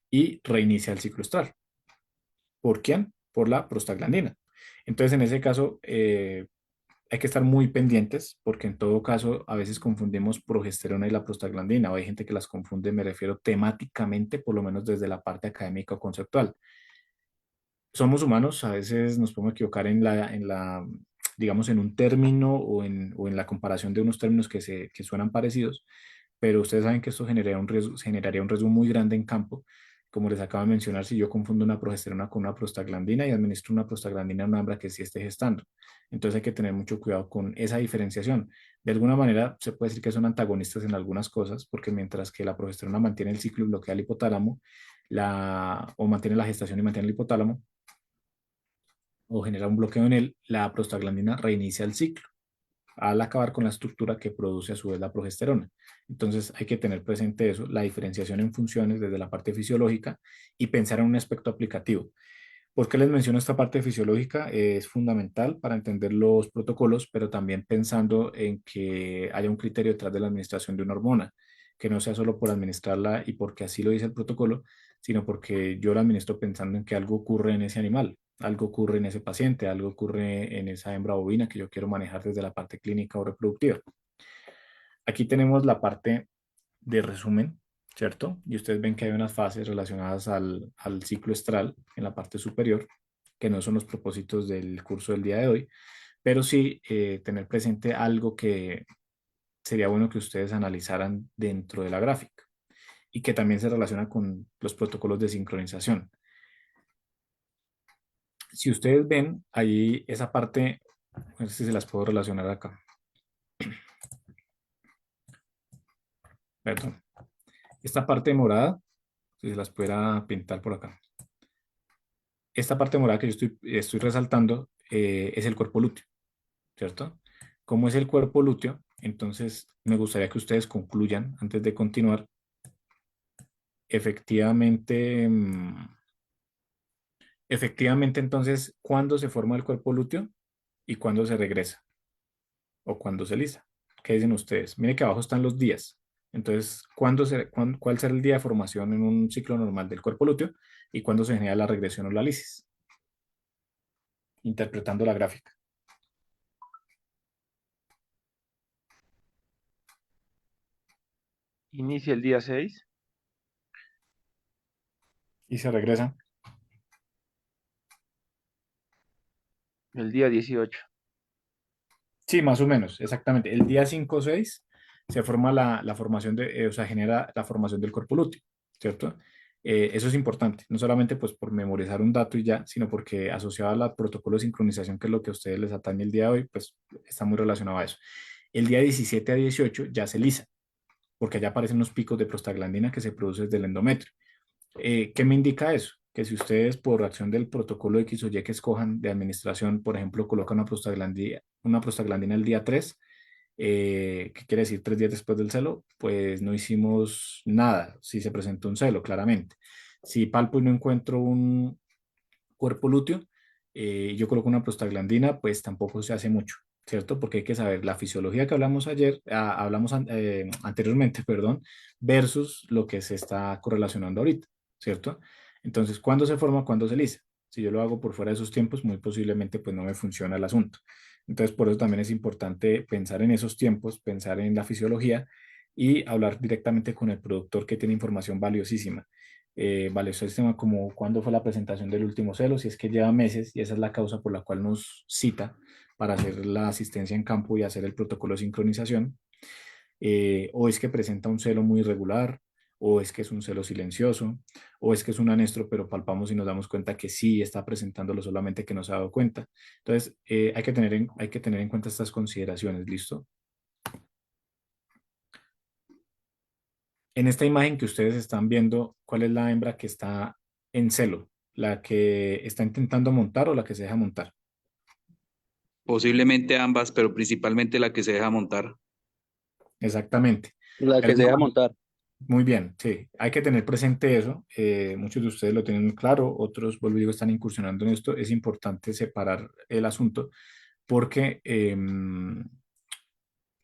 Y reinicia el ciclo estral. ¿Por quién? Por la prostaglandina. Entonces, en ese caso, hay que estar muy pendientes porque en todo caso a veces confundimos progesterona y la prostaglandina, o hay gente que las confunde, me refiero temáticamente, por lo menos desde la parte académica o conceptual. Somos humanos, a veces nos podemos equivocar digamos, en un término o en la comparación de unos términos que suenan parecidos, pero ustedes saben que esto generaría un riesgo muy grande en campo. Como les acabo de mencionar, si yo confundo una progesterona con una prostaglandina y administro una prostaglandina a una hembra que sí esté gestando. Entonces hay que tener mucho cuidado con esa diferenciación. De alguna manera se puede decir que son antagonistas en algunas cosas, porque mientras que la progesterona mantiene el ciclo y bloquea el hipotálamo, o mantiene la gestación y mantiene el hipotálamo, o genera un bloqueo en él, la prostaglandina reinicia el ciclo al acabar con la estructura que produce a su vez la progesterona. Entonces hay que tener presente eso, la diferenciación en funciones desde la parte fisiológica y pensar en un aspecto aplicativo. ¿Por qué les menciono esta parte fisiológica? Es fundamental para entender los protocolos, pero también pensando en que haya un criterio detrás de la administración de una hormona, que no sea solo por administrarla y porque así lo dice el protocolo, sino porque yo la administro pensando en que algo ocurre en ese animal, algo ocurre en ese paciente, algo ocurre en esa hembra bovina que yo quiero manejar desde la parte clínica o reproductiva. Aquí tenemos la parte de resumen, ¿cierto? Y ustedes ven que hay unas fases relacionadas al ciclo estral en la parte superior, que no son los propósitos del curso del día de hoy, pero sí tener presente algo que sería bueno que ustedes analizaran dentro de la gráfica y que también se relaciona con los protocolos de sincronización. Si ustedes ven ahí esa parte, a ver si se las puedo relacionar acá. Perdón. Esta parte morada, si se las pudiera pintar por acá. Esta parte morada que yo estoy resaltando es el cuerpo lúteo, ¿cierto? ¿Cómo es el cuerpo lúteo? Entonces, me gustaría que ustedes concluyan antes de continuar. Efectivamente, efectivamente, entonces, ¿cuándo se forma el cuerpo lúteo y cuándo se regresa o cuándo se lisa? ¿Qué dicen ustedes? Mire que abajo están los días. Entonces, ¿cuál será el día de formación en un ciclo normal del cuerpo lúteo y cuándo se genera la regresión o la lisis? Interpretando la gráfica. Inicia el día 6. Y se regresa. El día 18. Sí, más o menos, exactamente. El día 5 o 6 se forma la formación o sea, genera la formación del cuerpo lúteo, ¿cierto? Eso es importante, no solamente pues por memorizar un dato y ya, sino porque asociado al protocolo de sincronización, que es lo que a ustedes les atañe el día de hoy, pues está muy relacionado a eso. El día 17 a 18 ya se lisa, porque allá aparecen unos picos de prostaglandina que se producen desde el endometrio. ¿Qué me indica eso? Que si ustedes por acción del protocolo X o Y que escojan de administración, por ejemplo, colocan una prostaglandina el día 3, ¿qué quiere decir 3 días después del celo? Pues no hicimos nada, si se presentó un celo, claramente. Si palpo y no encuentro un cuerpo lúteo, yo coloco una prostaglandina, pues tampoco se hace mucho, ¿cierto? Porque hay que saber la fisiología que hablamos ayer, anteriormente, perdón, versus lo que se está correlacionando ahorita, ¿cierto? Entonces, ¿cuándo se forma? ¿Cuándo se lisa? Si yo lo hago por fuera de esos tiempos, muy posiblemente pues no me funciona el asunto. Entonces, por eso también es importante pensar en esos tiempos, pensar en la fisiología y hablar directamente con el productor que tiene información valiosísima. Vale, eso es tema como cuándo fue la presentación del último celo, si es que lleva meses y esa es la causa por la cual nos cita para hacer la asistencia en campo y hacer el protocolo de sincronización, o es que presenta un celo muy irregular, o es que es un celo silencioso, o es que es un anestro, pero palpamos y nos damos cuenta que sí está presentándolo, solamente que no se ha dado cuenta. Entonces, hay que tener en cuenta estas consideraciones, ¿listo? En esta imagen que ustedes están viendo, ¿cuál es la hembra que está en celo? ¿La que está intentando montar o la que se deja montar? Posiblemente ambas, pero principalmente la que se deja montar. Exactamente. La De que se alguna deja manera- montar. Muy bien, sí. Hay que tener presente eso. Muchos de ustedes lo tienen muy claro, otros, vuelvo y digo, están incursionando en esto. Es importante separar el asunto porque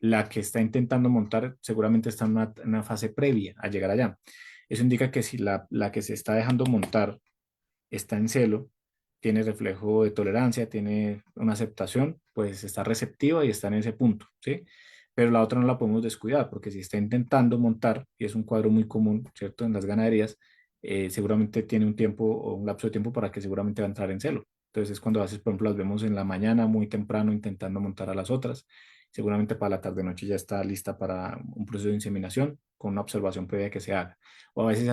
la que está intentando montar seguramente está en una fase previa a llegar allá. Eso indica que si la que se está dejando montar está en celo, tiene reflejo de tolerancia, tiene una aceptación, pues está receptiva y está en ese punto, ¿sí? Pero la otra no la podemos descuidar, porque si está intentando montar, y es un cuadro muy común, ¿cierto? En las ganaderías, seguramente tiene un tiempo o un lapso de tiempo para que seguramente va a entrar en celo. Entonces es cuando a veces, por ejemplo, las vemos en la mañana muy temprano intentando montar a las otras. Seguramente para la tarde-noche ya está lista para un proceso de inseminación con una observación previa que se haga. O a veces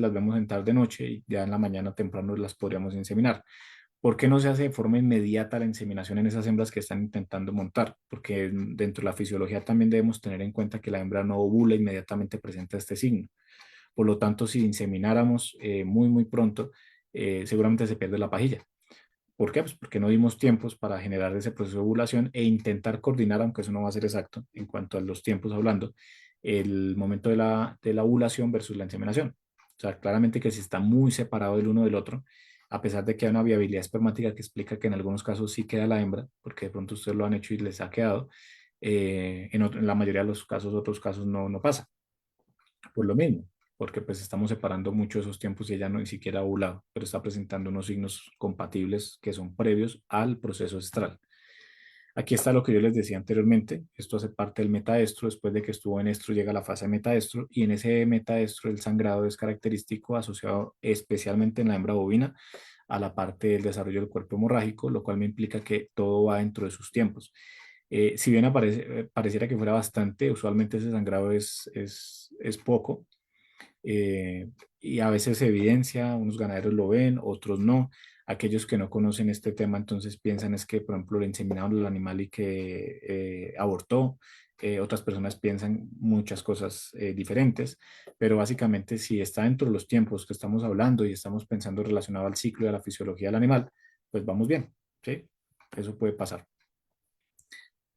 las vemos en tarde-noche y ya en la mañana temprano las podríamos inseminar. ¿Por qué no se hace de forma inmediata la inseminación en esas hembras que están intentando montar? Porque dentro de la fisiología también debemos tener en cuenta que la hembra no ovula inmediatamente presenta este signo. Por lo tanto, si insemináramos muy pronto, seguramente se pierde la pajilla. ¿Por qué? Pues porque no dimos tiempos para generar ese proceso de ovulación e intentar coordinar, aunque eso no va a ser exacto en cuanto a los tiempos hablando, el momento de la ovulación versus la inseminación. O sea, claramente que si está muy separado el uno del otro, a pesar de que hay una viabilidad espermática que explica que en algunos casos sí queda la hembra, porque de pronto ustedes lo han hecho y les ha quedado, en la mayoría de los casos, otros casos no pasa por lo mismo, porque pues estamos separando mucho esos tiempos y ella no ni siquiera ha ovulado, pero está presentando unos signos compatibles que son previos al proceso estral. Aquí está lo que yo les decía anteriormente, esto hace parte del metaestro, después de que estuvo en estro llega la fase de metaestro y en ese metaestro el sangrado es característico asociado especialmente en la hembra bovina a la parte del desarrollo del cuerpo hemorrágico, lo cual me implica que todo va dentro de sus tiempos. Si bien pareciera que fuera bastante, usualmente ese sangrado es poco, y a veces se evidencia, unos ganaderos lo ven, otros no. Aquellos que no conocen este tema entonces piensan es que, por ejemplo, le inseminaron al animal y que abortó. Otras personas piensan muchas cosas diferentes, pero básicamente si está dentro de los tiempos que estamos hablando y estamos pensando relacionado al ciclo y a la fisiología del animal, pues vamos bien, ¿sí? Eso puede pasar.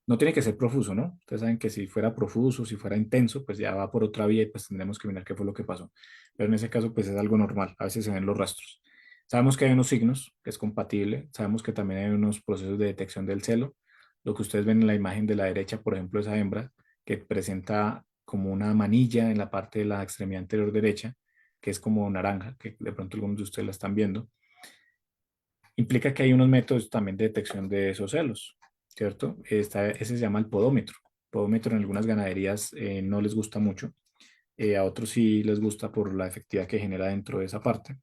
No tiene que ser profuso, ¿no? Ustedes saben que si fuera profuso, si fuera intenso, pues ya va por otra vía y pues tendremos que mirar qué fue lo que pasó. Pero en ese caso, pues es algo normal. A veces se ven los rastros. Sabemos que hay unos signos, que es compatible. Sabemos que también hay unos procesos de detección del celo. Lo que ustedes ven en la imagen de la derecha, por ejemplo, esa hembra que presenta como una manilla en la parte de la extremidad anterior derecha, que es como naranja, que de pronto algunos de ustedes la están viendo, implica que hay unos métodos también de detección de esos celos, ¿cierto? Ese se llama el podómetro. Podómetro en algunas ganaderías no les gusta mucho, a otros sí les gusta por la efectividad que genera dentro de esa parte.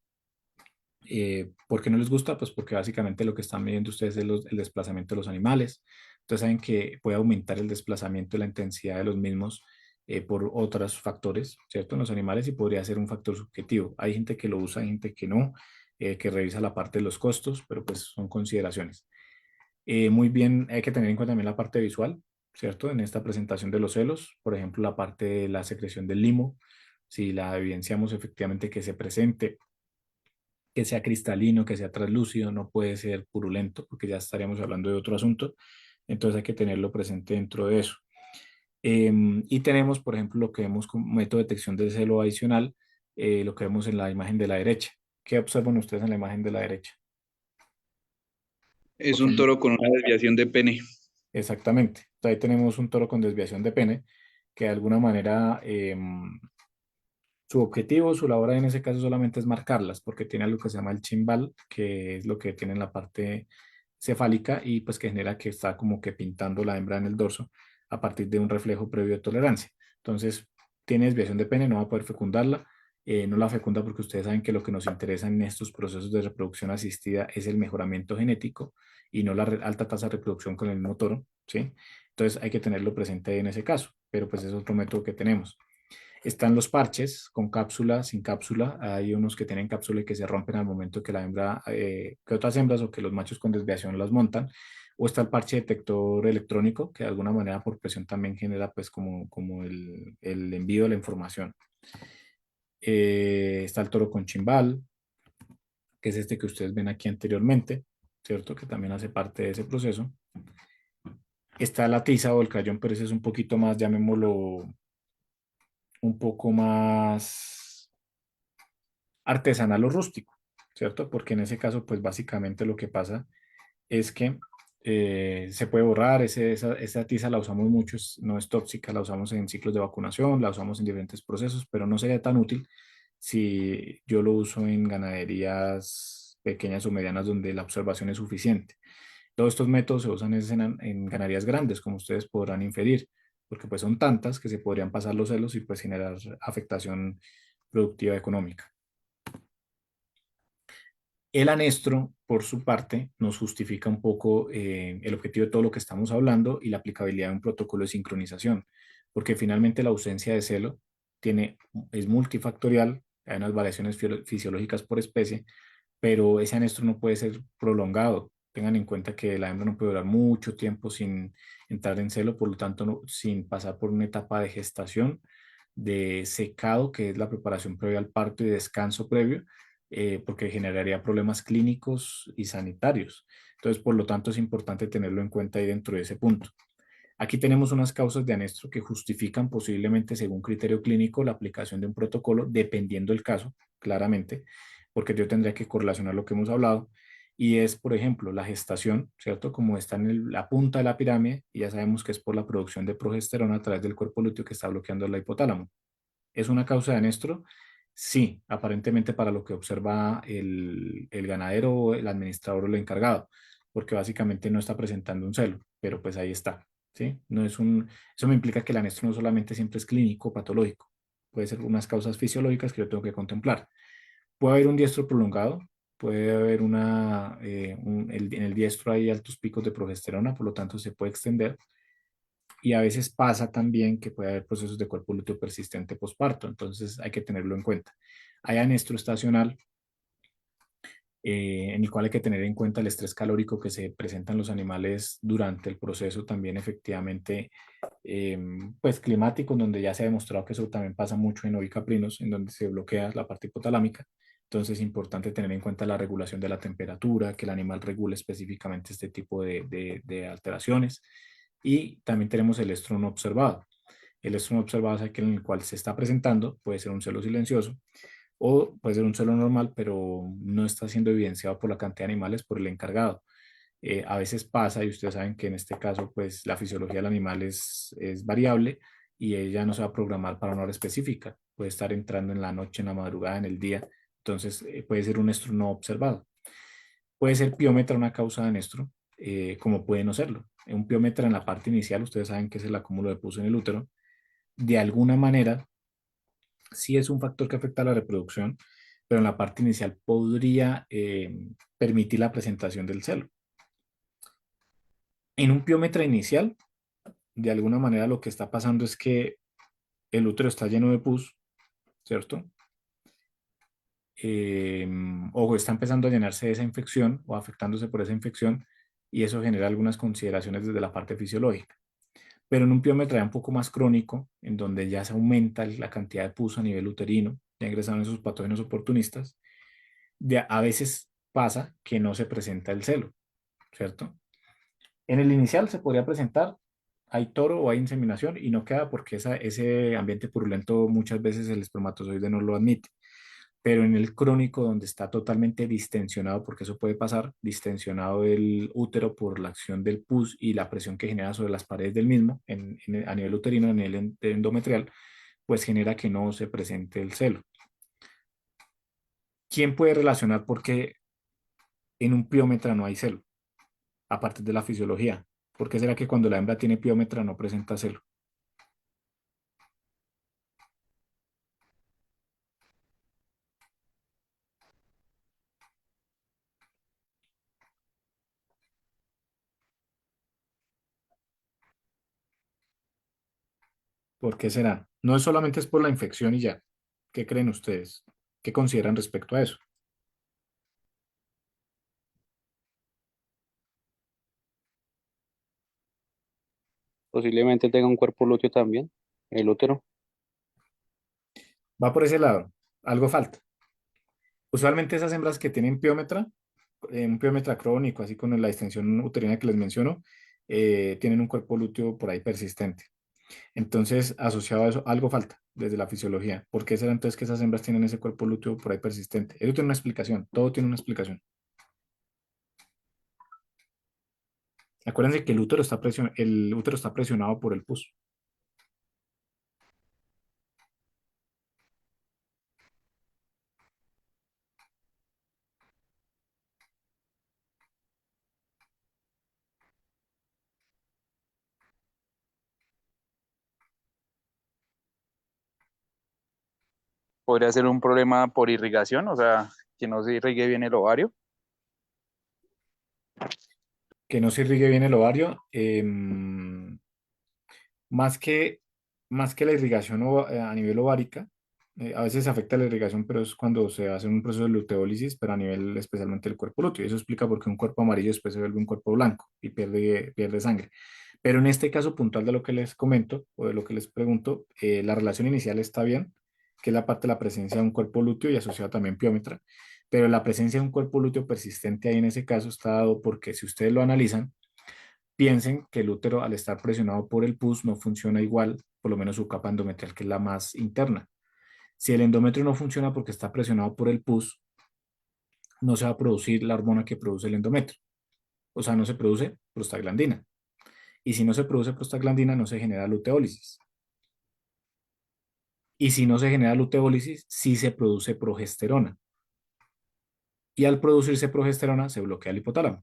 ¿Por qué no les gusta? Pues porque básicamente lo que están midiendo ustedes es el desplazamiento de los animales. Entonces saben que puede aumentar el desplazamiento y la intensidad de los mismos por otros factores, ¿cierto? En los animales y podría ser un factor subjetivo. Hay gente que lo usa, hay gente que no, que revisa la parte de los costos, pero pues son consideraciones. Muy bien, hay que tener en cuenta también la parte visual, ¿cierto? En esta presentación de los celos, por ejemplo, la parte de la secreción del limo, si la evidenciamos efectivamente que se presente, que sea cristalino, que sea translúcido, no puede ser purulento, porque ya estaríamos hablando de otro asunto, entonces hay que tenerlo presente dentro de eso. Y tenemos, por ejemplo, lo que vemos como método de detección del celo adicional, lo que vemos en la imagen de la derecha. ¿Qué observan ustedes en la imagen de la derecha? Es porque un toro con una desviación de pene. exactamente. Entonces, ahí tenemos un toro con desviación de pene, que de alguna manera su objetivo, su labor en ese caso solamente es marcarlas, porque tiene algo que se llama el chimbal, que es lo que tiene en la parte cefálica y pues que genera que está como que pintando la hembra en el dorso a partir de un reflejo previo de tolerancia. Entonces, tiene desviación de pene, no va a poder fecundarla. No la fecunda porque ustedes saben que lo que nos interesa en estos procesos de reproducción asistida es el mejoramiento genético y no la alta tasa de reproducción con el mismo toro, ¿sí? Entonces hay que tenerlo presente en ese caso, pero pues es otro método que tenemos. Están los parches con cápsula, sin cápsula. Hay unos que tienen cápsula y que se rompen al momento que la hembra, que otras hembras o que los machos con desviación las montan. O está el parche detector electrónico, que de alguna manera por presión también genera pues como el envío de la información. Está el toro con chimbal, que es este que ustedes ven aquí anteriormente, ¿cierto? Que también hace parte de ese proceso. Está la tiza o el crayón, pero ese es un poquito más, llamémoslo, un poco más artesanal o rústico, ¿cierto? Porque en ese caso, pues básicamente lo que pasa es que se puede borrar, esa tiza la usamos mucho, no es tóxica, la usamos en ciclos de vacunación, la usamos en diferentes procesos, pero no sería tan útil si yo lo uso en ganaderías pequeñas o medianas donde la observación es suficiente. Todos estos métodos se usan en ganaderías grandes, como ustedes podrán inferir, porque pues son tantas que se podrían pasar los celos y pues generar afectación productiva económica. El anestro, por su parte, nos justifica un poco el objetivo de todo lo que estamos hablando y la aplicabilidad de un protocolo de sincronización, porque finalmente la ausencia de celo es multifactorial, hay unas variaciones fisiológicas por especie, pero ese anestro no puede ser prolongado. Tengan en cuenta que la hembra no puede durar mucho tiempo sin entrar en celo, por lo tanto, sin pasar por una etapa de gestación, de secado, que es la preparación previa al parto y descanso previo, porque generaría problemas clínicos y sanitarios. Entonces, por lo tanto, es importante tenerlo en cuenta ahí dentro de ese punto. Aquí tenemos unas causas de anestro que justifican posiblemente, según criterio clínico, la aplicación de un protocolo, dependiendo del caso, claramente, porque yo tendría que correlacionar lo que hemos hablado, y es, por ejemplo, la gestación, ¿cierto? Como está en la punta de la pirámide, y ya sabemos que es por la producción de progesterona a través del cuerpo lúteo que está bloqueando la hipotálamo. ¿Es una causa de anestro? Sí, aparentemente para lo que observa el ganadero, el administrador o el encargado, porque básicamente no está presentando un celo, pero pues ahí está, ¿sí? Eso me implica que el anestro no solamente siempre es clínico o patológico, puede ser unas causas fisiológicas que yo tengo que contemplar. Puede haber un diestro prolongado, puede haber en el diestro hay altos picos de progesterona, por lo tanto se puede extender, y a veces pasa también que puede haber procesos de cuerpo lúteo persistente posparto, entonces hay que tenerlo en cuenta. Hay anestro estacional, en el cual hay que tener en cuenta el estrés calórico que se presenta en los animales durante el proceso, también efectivamente, pues climático, donde ya se ha demostrado que eso también pasa mucho en ovicaprinos, en donde se bloquea la parte hipotalámica. Entonces es importante tener en cuenta la regulación de la temperatura, que el animal regule específicamente este tipo de alteraciones. Y también tenemos el estrés no observado. El estrés no observado es aquel en el cual se está presentando, puede ser un celo silencioso o puede ser un celo normal, pero no está siendo evidenciado por la cantidad de animales, por el encargado. A veces pasa, y ustedes saben que en este caso, pues la fisiología del animal es variable y ella no se va a programar para una hora específica. Puede estar entrando en la noche, en la madrugada, en el día. Entonces, puede ser un estro no observado. Puede ser piómetra una causa de anestro, como puede no serlo. Un piómetra en la parte inicial, ustedes saben que es el acúmulo de pus en el útero. De alguna manera, sí es un factor que afecta a la reproducción, pero en la parte inicial podría permitir la presentación del celo. En un piómetra inicial, de alguna manera lo que está pasando es que el útero está lleno de pus, ¿cierto? O está empezando a llenarse de esa infección o afectándose por esa infección, y eso genera algunas consideraciones desde la parte fisiológica. Pero en un piómetra ya un poco más crónico, en donde ya se aumenta la cantidad de pus a nivel uterino, ya ingresaron esos patógenos oportunistas, a veces pasa que no se presenta el celo, ¿cierto? En el inicial se podría presentar, hay toro o hay inseminación y no queda porque ese ambiente purulento muchas veces el espermatozoide no lo admite. pero en el crónico, donde está totalmente distensionado, porque eso puede pasar, distensionado el útero por la acción del pus y la presión que genera sobre las paredes del mismo, a nivel uterino, a nivel endometrial, pues genera que no se presente el celo. ¿Quién puede relacionar por qué en un piómetra no hay celo, aparte de la fisiología? ¿Por qué será que cuando la hembra tiene piómetra no presenta celo? ¿Por qué será? No es solamente es por la infección y ya. ¿Qué creen ustedes? ¿Qué consideran respecto a eso? Posiblemente tenga un cuerpo lúteo también, el útero. Va por ese lado. Algo falta. Usualmente esas hembras que tienen piómetra, un piómetra crónico, así con la extensión uterina que les menciono, tienen un cuerpo lúteo por ahí persistente. Entonces, asociado a eso, algo falta desde la fisiología. ¿Por qué será entonces que esas hembras tienen ese cuerpo lúteo por ahí persistente? Eso tiene una explicación, todo tiene una explicación. Acuérdense que el útero está presionado por el pus. Podría ser un problema por irrigación, o sea, que no se irrigue bien el ovario. Que no se irrigue bien el ovario. Más que, más que la irrigación a nivel ovárica, a veces afecta la irrigación, pero es cuando se hace un proceso de luteólisis, pero a nivel especialmente del cuerpo lúteo. Eso explica por qué un cuerpo amarillo después se vuelve un cuerpo blanco y pierde sangre. Pero en este caso puntual de lo que les comento o de lo que les pregunto, la relación inicial está bien, que es la parte de la presencia de un cuerpo lúteo y asociado también piómetra, pero la presencia de un cuerpo lúteo persistente ahí en ese caso está dado porque si ustedes lo analizan, piensen que el útero al estar presionado por el pus no funciona igual, por lo menos su capa endometrial, que es la más interna. Si el endometrio no funciona porque está presionado por el pus, no se va a producir la hormona que produce el endometrio. O sea, no se produce prostaglandina. Y si no se produce prostaglandina, no se genera luteólisis. Y si no se genera luteólisis, sí se produce progesterona. Y al producirse progesterona, se bloquea el hipotálamo.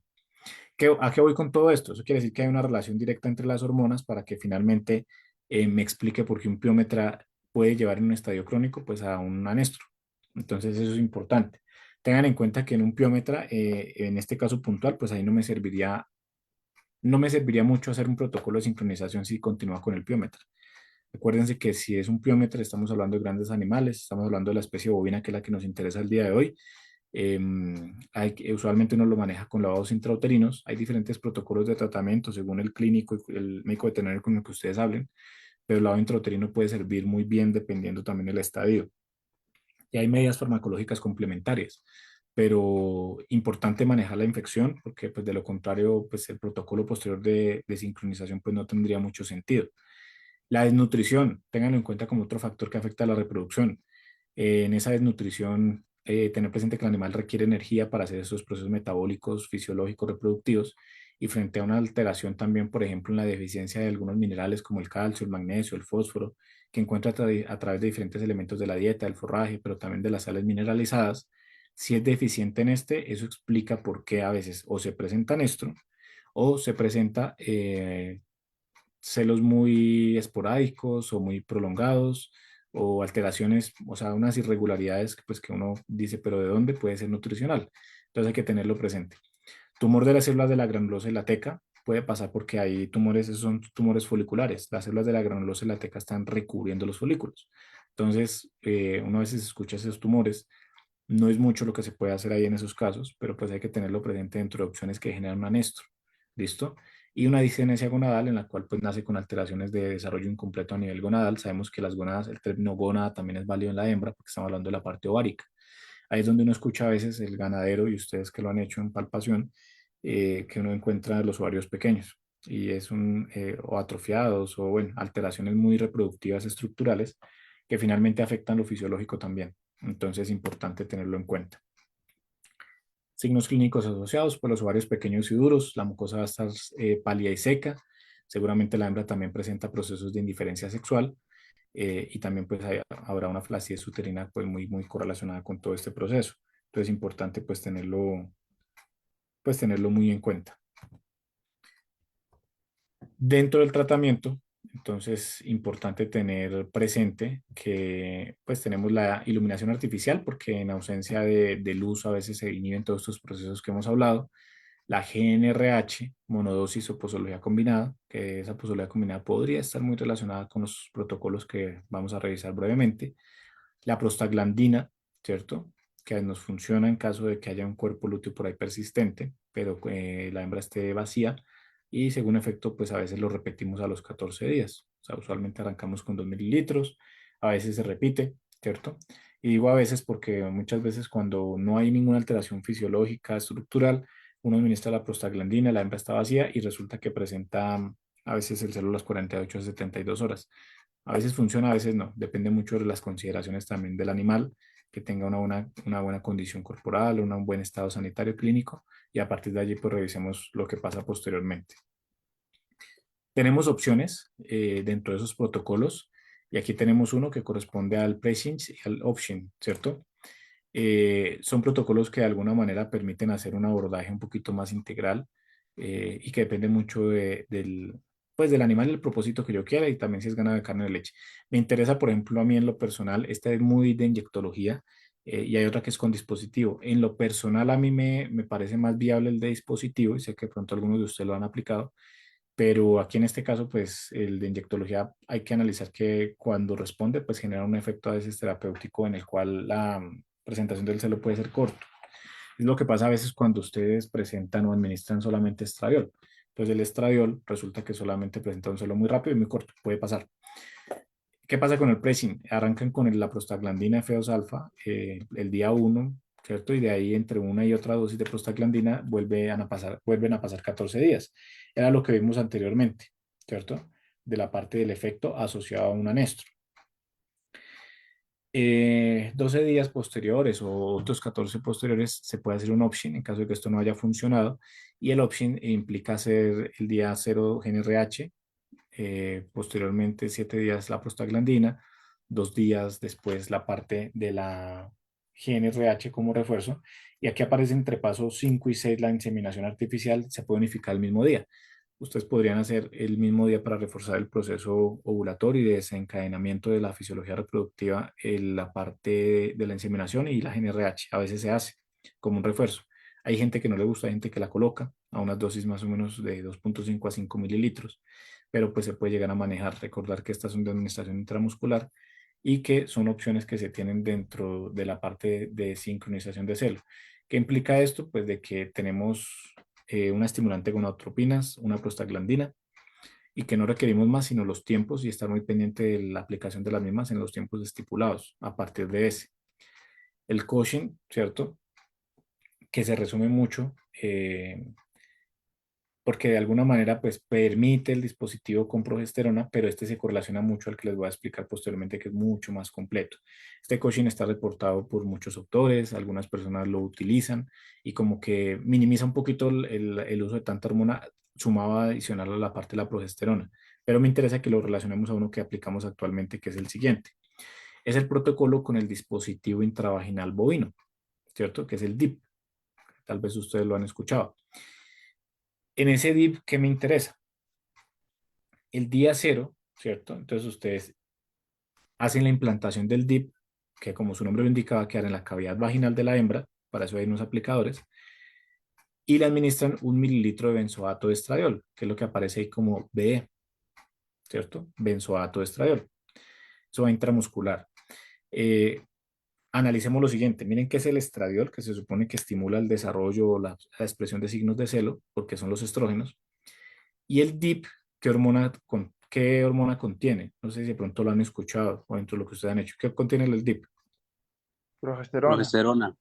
¿A qué voy con todo esto? Eso quiere decir que hay una relación directa entre las hormonas para que finalmente me explique por qué un piómetra puede llevar en un estadio crónico pues a un anestro. Entonces eso es importante. Tengan en cuenta que en un piómetra, en este caso puntual, pues ahí no me serviría mucho hacer un protocolo de sincronización si continúa con el piómetra. Acuérdense que si es un piómetra, estamos hablando de grandes animales, estamos hablando de la especie bovina, que es la que nos interesa el día de hoy. Usualmente uno lo maneja con lavados intrauterinos. Hay diferentes protocolos de tratamiento según el clínico y el médico veterinario con el que ustedes hablen, pero el lavado intrauterino puede servir muy bien dependiendo también del estadio. Y hay medidas farmacológicas complementarias, pero importante manejar la infección porque pues de lo contrario pues el protocolo posterior de sincronización pues no tendría mucho sentido. La desnutrición, ténganlo en cuenta como otro factor que afecta a la reproducción. En esa desnutrición, tener presente que el animal requiere energía para hacer esos procesos metabólicos, fisiológicos, reproductivos, y frente a una alteración también, por ejemplo, en la deficiencia de algunos minerales como el calcio, el magnesio, el fósforo, que encuentra a través de diferentes elementos de la dieta, del forraje, pero también de las sales mineralizadas, si es deficiente en este, eso explica por qué a veces o se presenta esto o se presenta celos muy esporádicos o muy prolongados o alteraciones, o sea, unas irregularidades pues, que uno dice, pero ¿de dónde puede ser nutricional? Entonces hay que tenerlo presente. Tumor de las células de la granulosa y la teca puede pasar porque hay tumores, esos son tumores foliculares. Las células de la granulosa y la teca están recubriendo los folículos. Entonces, uno a veces escucha esos tumores. No es mucho lo que se puede hacer ahí en esos casos, pero pues hay que tenerlo presente dentro de opciones que generan un anestro. ¿Listo? Y una discenesia gonadal en la cual pues nace con alteraciones de desarrollo incompleto a nivel gonadal. Sabemos que las gónadas, el término gónada también es válido en la hembra porque estamos hablando de la parte ovárica. Ahí es donde uno escucha a veces el ganadero y ustedes que lo han hecho en palpación, que uno encuentra los ovarios pequeños y o atrofiados o bueno, alteraciones muy reproductivas estructurales que finalmente afectan lo fisiológico también. Entonces es importante tenerlo en cuenta. Signos clínicos asociados, pues los ovarios pequeños y duros, la mucosa va a estar pálida y seca. Seguramente la hembra también presenta procesos de indiferencia sexual y también pues habrá una flacidez uterina pues muy correlacionada con todo este proceso. Entonces es importante pues tenerlo muy en cuenta. Dentro del tratamiento, entonces, importante tener presente que pues tenemos la iluminación artificial porque en ausencia de luz a veces se inhiben todos estos procesos que hemos hablado. La GNRH, monodosis o posología combinada, que esa posología combinada podría estar muy relacionada con los protocolos que vamos a revisar brevemente. La prostaglandina, ¿cierto? Que nos funciona en caso de que haya un cuerpo lúteo por ahí persistente, pero la hembra esté vacía. Y según efecto, pues a veces lo repetimos a los 14 días. O sea, usualmente arrancamos con 2 mililitros, a veces se repite, ¿cierto? Y digo a veces porque muchas veces cuando no hay ninguna alteración fisiológica, estructural, uno administra la prostaglandina, la hembra está vacía y resulta que presenta a veces el celo a las 48 a 72 horas. A veces funciona, a veces no. Depende mucho de las consideraciones también del animal, que tenga una buena condición corporal, un buen estado sanitario clínico y a partir de allí pues revisemos lo que pasa posteriormente. Tenemos opciones dentro de esos protocolos y aquí tenemos uno que corresponde al pressing y al option, ¿cierto? Son protocolos que de alguna manera permiten hacer un abordaje un poquito más integral y que depende mucho pues del animal y el propósito que yo quiera y también si es ganado de carne de leche. Me interesa, por ejemplo, a mí en lo personal, esta es muy de inyectología y hay otra que es con dispositivo. En lo personal a mí me parece más viable el de dispositivo y sé que de pronto algunos de ustedes lo han aplicado, pero aquí en este caso, pues el de inyectología hay que analizar que cuando responde, pues genera un efecto a veces terapéutico en el cual la presentación del celo puede ser corto. Es lo que pasa a veces cuando ustedes presentan o administran solamente estradiol. Entonces el estradiol resulta que solamente presenta un celo muy rápido y muy corto, puede pasar. ¿Qué pasa con el pressing? Arrancan con la prostaglandina F2 alfa el día 1, ¿cierto? Y de ahí entre una y otra dosis de prostaglandina vuelven a pasar 14 días. Era lo que vimos anteriormente, ¿cierto? De la parte del efecto asociado a un anestro. 12 días posteriores o otros 14 posteriores se puede hacer un option en caso de que esto no haya funcionado y el option implica hacer el día 0 GNRH, posteriormente 7 días la prostaglandina, 2 días después la parte de la GNRH como refuerzo y aquí aparece entre pasos 5 y 6 la inseminación artificial, se puede unificar el mismo día. Ustedes podrían hacer el mismo día para reforzar el proceso ovulatorio y de desencadenamiento de la fisiología reproductiva en la parte de la inseminación y la GNRH. A veces se hace como un refuerzo. Hay gente que no le gusta, hay gente que la coloca a unas dosis más o menos de 2.5 a 5 mililitros, pero pues se puede llegar a manejar. Recordar que estas son de administración intramuscular y que son opciones que se tienen dentro de la parte de sincronización de celo. ¿Qué implica esto? Pues de que tenemos una estimulante con gonadotropinas, una prostaglandina, y que no requerimos más sino los tiempos y estar muy pendiente de la aplicación de las mismas en los tiempos estipulados a partir de ese. El coaching, ¿cierto? Que se resume mucho porque de alguna manera pues permite el dispositivo con progesterona, pero este se correlaciona mucho al que les voy a explicar posteriormente que es mucho más completo. Este coaching está reportado por muchos autores, algunas personas lo utilizan y como que minimiza un poquito el uso de tanta hormona sumado adicional a la parte de la progesterona, pero me interesa que lo relacionemos a uno que aplicamos actualmente que es el siguiente. Es el protocolo con el dispositivo intravaginal bovino, ¿cierto? Que es el DIP. Tal vez ustedes lo han escuchado. En ese DIP, ¿qué me interesa? El día 0, ¿cierto? Entonces ustedes hacen la implantación del DIP, que como su nombre lo indica, va a quedar en la cavidad vaginal de la hembra, para eso hay unos aplicadores, y le administran 1 mililitro de benzoato de estradiol, que es lo que aparece ahí como BE, ¿cierto? Benzoato de estradiol. Eso va intramuscular. Analicemos lo siguiente, miren qué es el estradiol, que se supone que estimula el desarrollo o la expresión de signos de celo, porque son los estrógenos, y el DIP, ¿qué hormona contiene? No sé si de pronto lo han escuchado o dentro de lo que ustedes han hecho. ¿Qué contiene el DIP? Progesterona. Progesterona.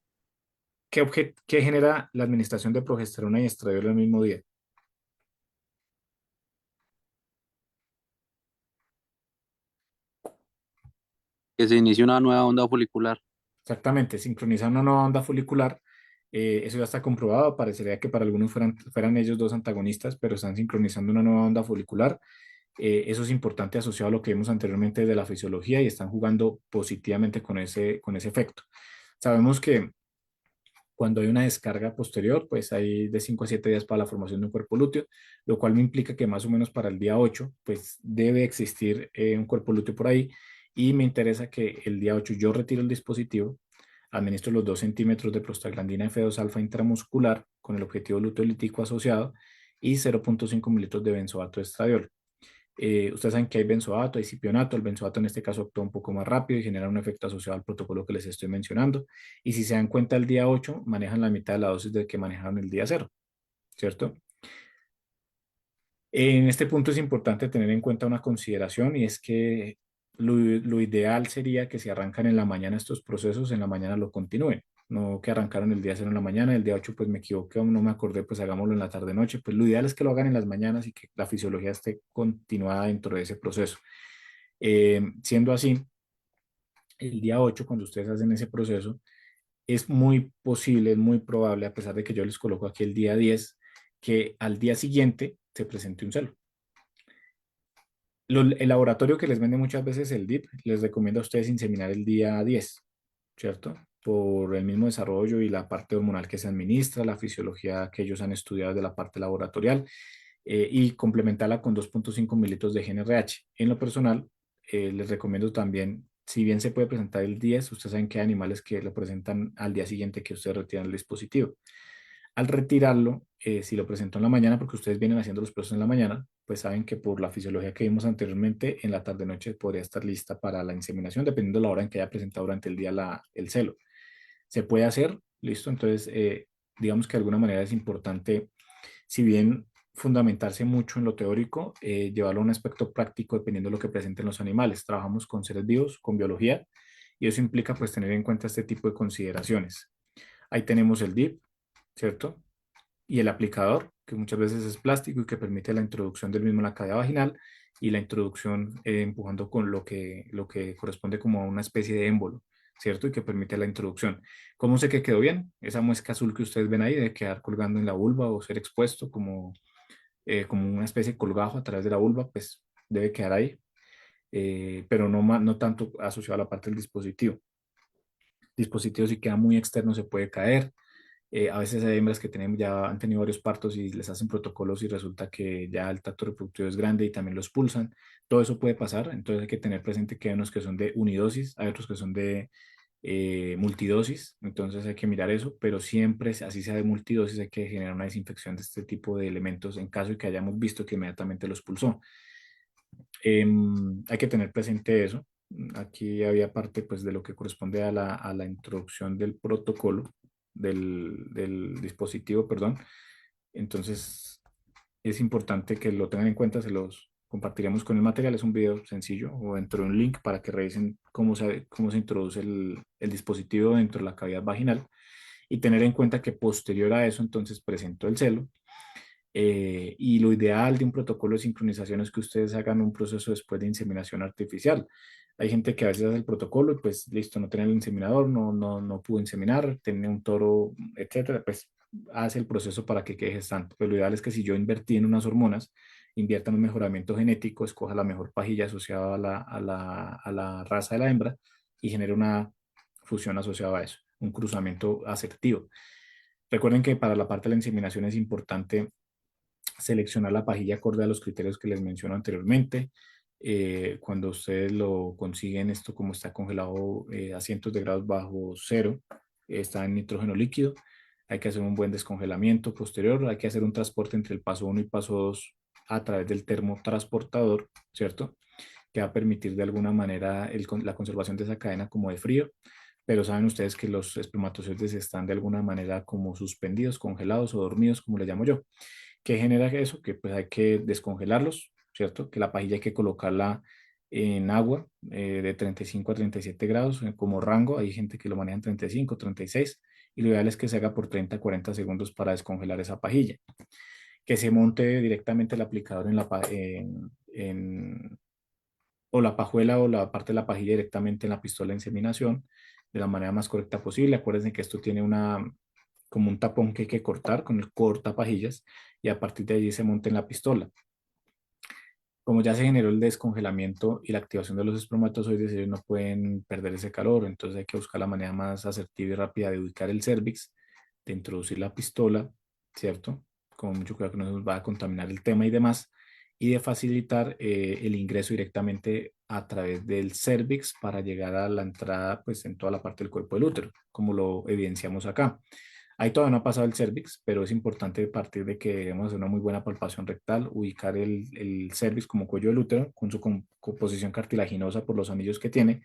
¿Qué genera la administración de progesterona y estradiol el mismo día? Que se inicie una nueva onda folicular. Exactamente, sincronizar una nueva onda folicular, eso ya está comprobado, parecería que para algunos fueran ellos dos antagonistas, pero están sincronizando una nueva onda folicular. Eso es importante asociado a lo que vimos anteriormente de la fisiología y están jugando positivamente con ese efecto. Sabemos que cuando hay una descarga posterior, pues hay de 5 a 7 días para la formación de un cuerpo lúteo, lo cual me implica que más o menos para el día 8, pues debe existir un cuerpo lúteo por ahí y me interesa que el día 8 yo retiro el dispositivo, administro los 2 centímetros de prostaglandina F2 alfa intramuscular con el objetivo luteolítico asociado y 0.5 mililitros de benzoato de estradiol. Ustedes saben que hay benzoato, hay cipionato. El benzoato en este caso actúa un poco más rápido y genera un efecto asociado al protocolo que les estoy mencionando. Y si se dan cuenta, el día 8 manejan la mitad de la dosis de que manejaron el día 0, ¿cierto? En este punto es importante tener en cuenta una consideración y es que lo ideal sería que si arrancan en la mañana estos procesos, en la mañana lo continúen. No que arrancaron el día 0 en la mañana, el día 8 pues me equivoqué o no me acordé, pues hagámoslo en la tarde-noche. Pues lo ideal es que lo hagan en las mañanas y que la fisiología esté continuada dentro de ese proceso. Siendo así, el día 8 cuando ustedes hacen ese proceso, es muy posible, es muy probable, a pesar de que yo les coloco aquí el día 10, que al día siguiente se presente un celo. El laboratorio que les vende muchas veces el DIP, les recomiendo a ustedes inseminar el día 10, ¿cierto? Por el mismo desarrollo y la parte hormonal que se administra, la fisiología que ellos han estudiado de la parte laboratorial, y complementarla con 2.5 mililitros de GnRH. En lo personal, les recomiendo también, si bien se puede presentar el 10, ustedes saben que hay animales que lo presentan al día siguiente que ustedes retiran el dispositivo. Al retirarlo, si lo presento en la mañana, porque ustedes vienen haciendo los procesos en la mañana, pues saben que por la fisiología que vimos anteriormente, en la tarde-noche podría estar lista para la inseminación, dependiendo de la hora en que haya presentado durante el día el celo. Se puede hacer, listo. Entonces, digamos que de alguna manera es importante, si bien fundamentarse mucho en lo teórico, llevarlo a un aspecto práctico dependiendo de lo que presenten los animales. Trabajamos con seres vivos, con biología, y eso implica pues tener en cuenta este tipo de consideraciones. Ahí tenemos el DIP, ¿cierto? Y el aplicador, que muchas veces es plástico y que permite la introducción del mismo en la cavidad vaginal y la introducción empujando con lo que corresponde como a una especie de émbolo, ¿cierto? Y que permite la introducción. ¿Cómo sé que quedó bien? Esa muesca azul que ustedes ven ahí debe quedar colgando en la vulva o ser expuesto como una especie de colgajo a través de la vulva, pues debe quedar ahí, pero no tanto asociado a la parte del dispositivo. El dispositivo si queda muy externo se puede caer. A veces hay hembras que ya han tenido varios partos y les hacen protocolos y resulta que ya el tracto reproductivo es grande y también lo expulsan. Todo eso puede pasar, entonces hay que tener presente que hay unos que son de unidosis, hay otros que son de multidosis, entonces hay que mirar eso, pero siempre, así sea de multidosis, hay que generar una desinfección de este tipo de elementos en caso de que hayamos visto que inmediatamente lo expulsó. Hay que tener presente eso. Aquí había parte pues, de lo que corresponde a la introducción del protocolo del dispositivo, perdón. Entonces, es importante que lo tengan en cuenta, se los compartiremos con el material, es un video sencillo o dentro de un link para que revisen cómo se introduce el dispositivo dentro de la cavidad vaginal y tener en cuenta que posterior a eso entonces presento el celo. Y lo ideal de un protocolo de sincronización es que ustedes hagan un proceso después de inseminación artificial. Hay gente que a veces hace el protocolo y pues listo, no tiene el inseminador, no pudo inseminar, tiene un toro, etcétera, pues hace el proceso para que quede gestante. Pero lo ideal es que si yo invertí en unas hormonas, invierta en un mejoramiento genético, escoja la mejor pajilla asociada a la raza de la hembra y genere una fusión asociada a eso, un cruzamiento asertivo. Recuerden que para la parte de la inseminación es importante seleccionar la pajilla acorde a los criterios que les menciono anteriormente. Cuando ustedes lo consiguen, esto como está congelado a cientos de grados bajo cero, está en nitrógeno líquido, hay que hacer un buen descongelamiento posterior, hay que hacer un transporte entre el paso 1 y paso 2 a través del termotransportador, ¿cierto? Que va a permitir de alguna manera la conservación de esa cadena como de frío, pero saben ustedes que los espermatozoides están de alguna manera como suspendidos, congelados o dormidos, como le llamo yo. ¿Qué genera eso? Que pues hay que descongelarlos, ¿cierto? Que la pajilla hay que colocarla en agua de 35 a 37 grados como rango. Hay gente que lo maneja en 35, 36 y lo ideal es que se haga por 30 a 40 segundos para descongelar esa pajilla. Que se monte directamente el aplicador o la pajuela o la parte de la pajilla directamente en la pistola de inseminación de la manera más correcta posible. Acuérdense que esto tiene como un tapón que hay que cortar con el cortapajillas y a partir de allí se monta en la pistola. Como ya se generó el descongelamiento y la activación de los espermatozoides, ellos no pueden perder ese calor, entonces hay que buscar la manera más asertiva y rápida de ubicar el cervix, de introducir la pistola, ¿cierto? Con mucho cuidado que no nos va a contaminar el tema y demás, y de facilitar el ingreso directamente a través del cervix para llegar a la entrada, pues en toda la parte del cuerpo del útero, como lo evidenciamos acá. Ahí todavía no ha pasado el cervix, pero es importante partir de que debemos hacer una muy buena palpación rectal, ubicar el cervix como cuello del útero con su composición cartilaginosa por los anillos que tiene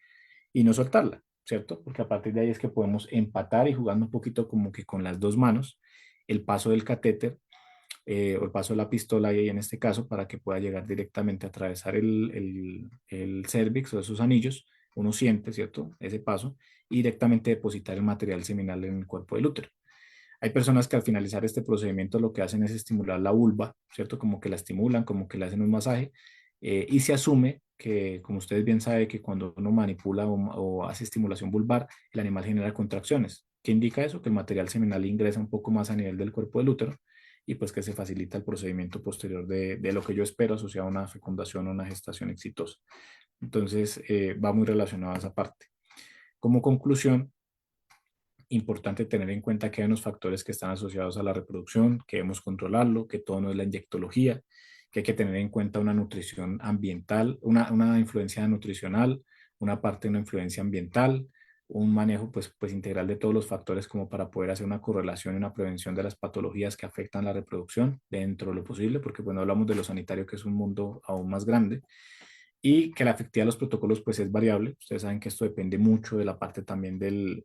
y no soltarla, ¿cierto? Porque a partir de ahí es que podemos empatar y jugando un poquito como que con las dos manos el paso del catéter o el paso de la pistola ahí en este caso para que pueda llegar directamente a atravesar el cervix o esos anillos. Uno siente, ¿cierto? Ese paso y directamente depositar el material seminal en el cuerpo del útero. Hay personas que al finalizar este procedimiento lo que hacen es estimular la vulva, ¿cierto? Como que la estimulan, como que le hacen un masaje y se asume que, como ustedes bien saben, que cuando uno manipula o hace estimulación vulvar, el animal genera contracciones. ¿Qué indica eso? Que el material seminal ingresa un poco más a nivel del cuerpo del útero y pues que se facilita el procedimiento posterior de lo que yo espero asociado a una fecundación o una gestación exitosa. Entonces, va muy relacionado a esa parte. Como conclusión, importante tener en cuenta que hay unos factores que están asociados a la reproducción, que debemos controlarlo, que todo no es la inyectología, que hay que tener en cuenta una nutrición ambiental, una influencia nutricional, una parte de una influencia ambiental, un manejo pues integral de todos los factores como para poder hacer una correlación y una prevención de las patologías que afectan la reproducción dentro de lo posible, porque cuando hablamos de lo sanitario, que es un mundo aún más grande, y que la efectividad de los protocolos pues es variable. Ustedes saben que esto depende mucho de la parte también de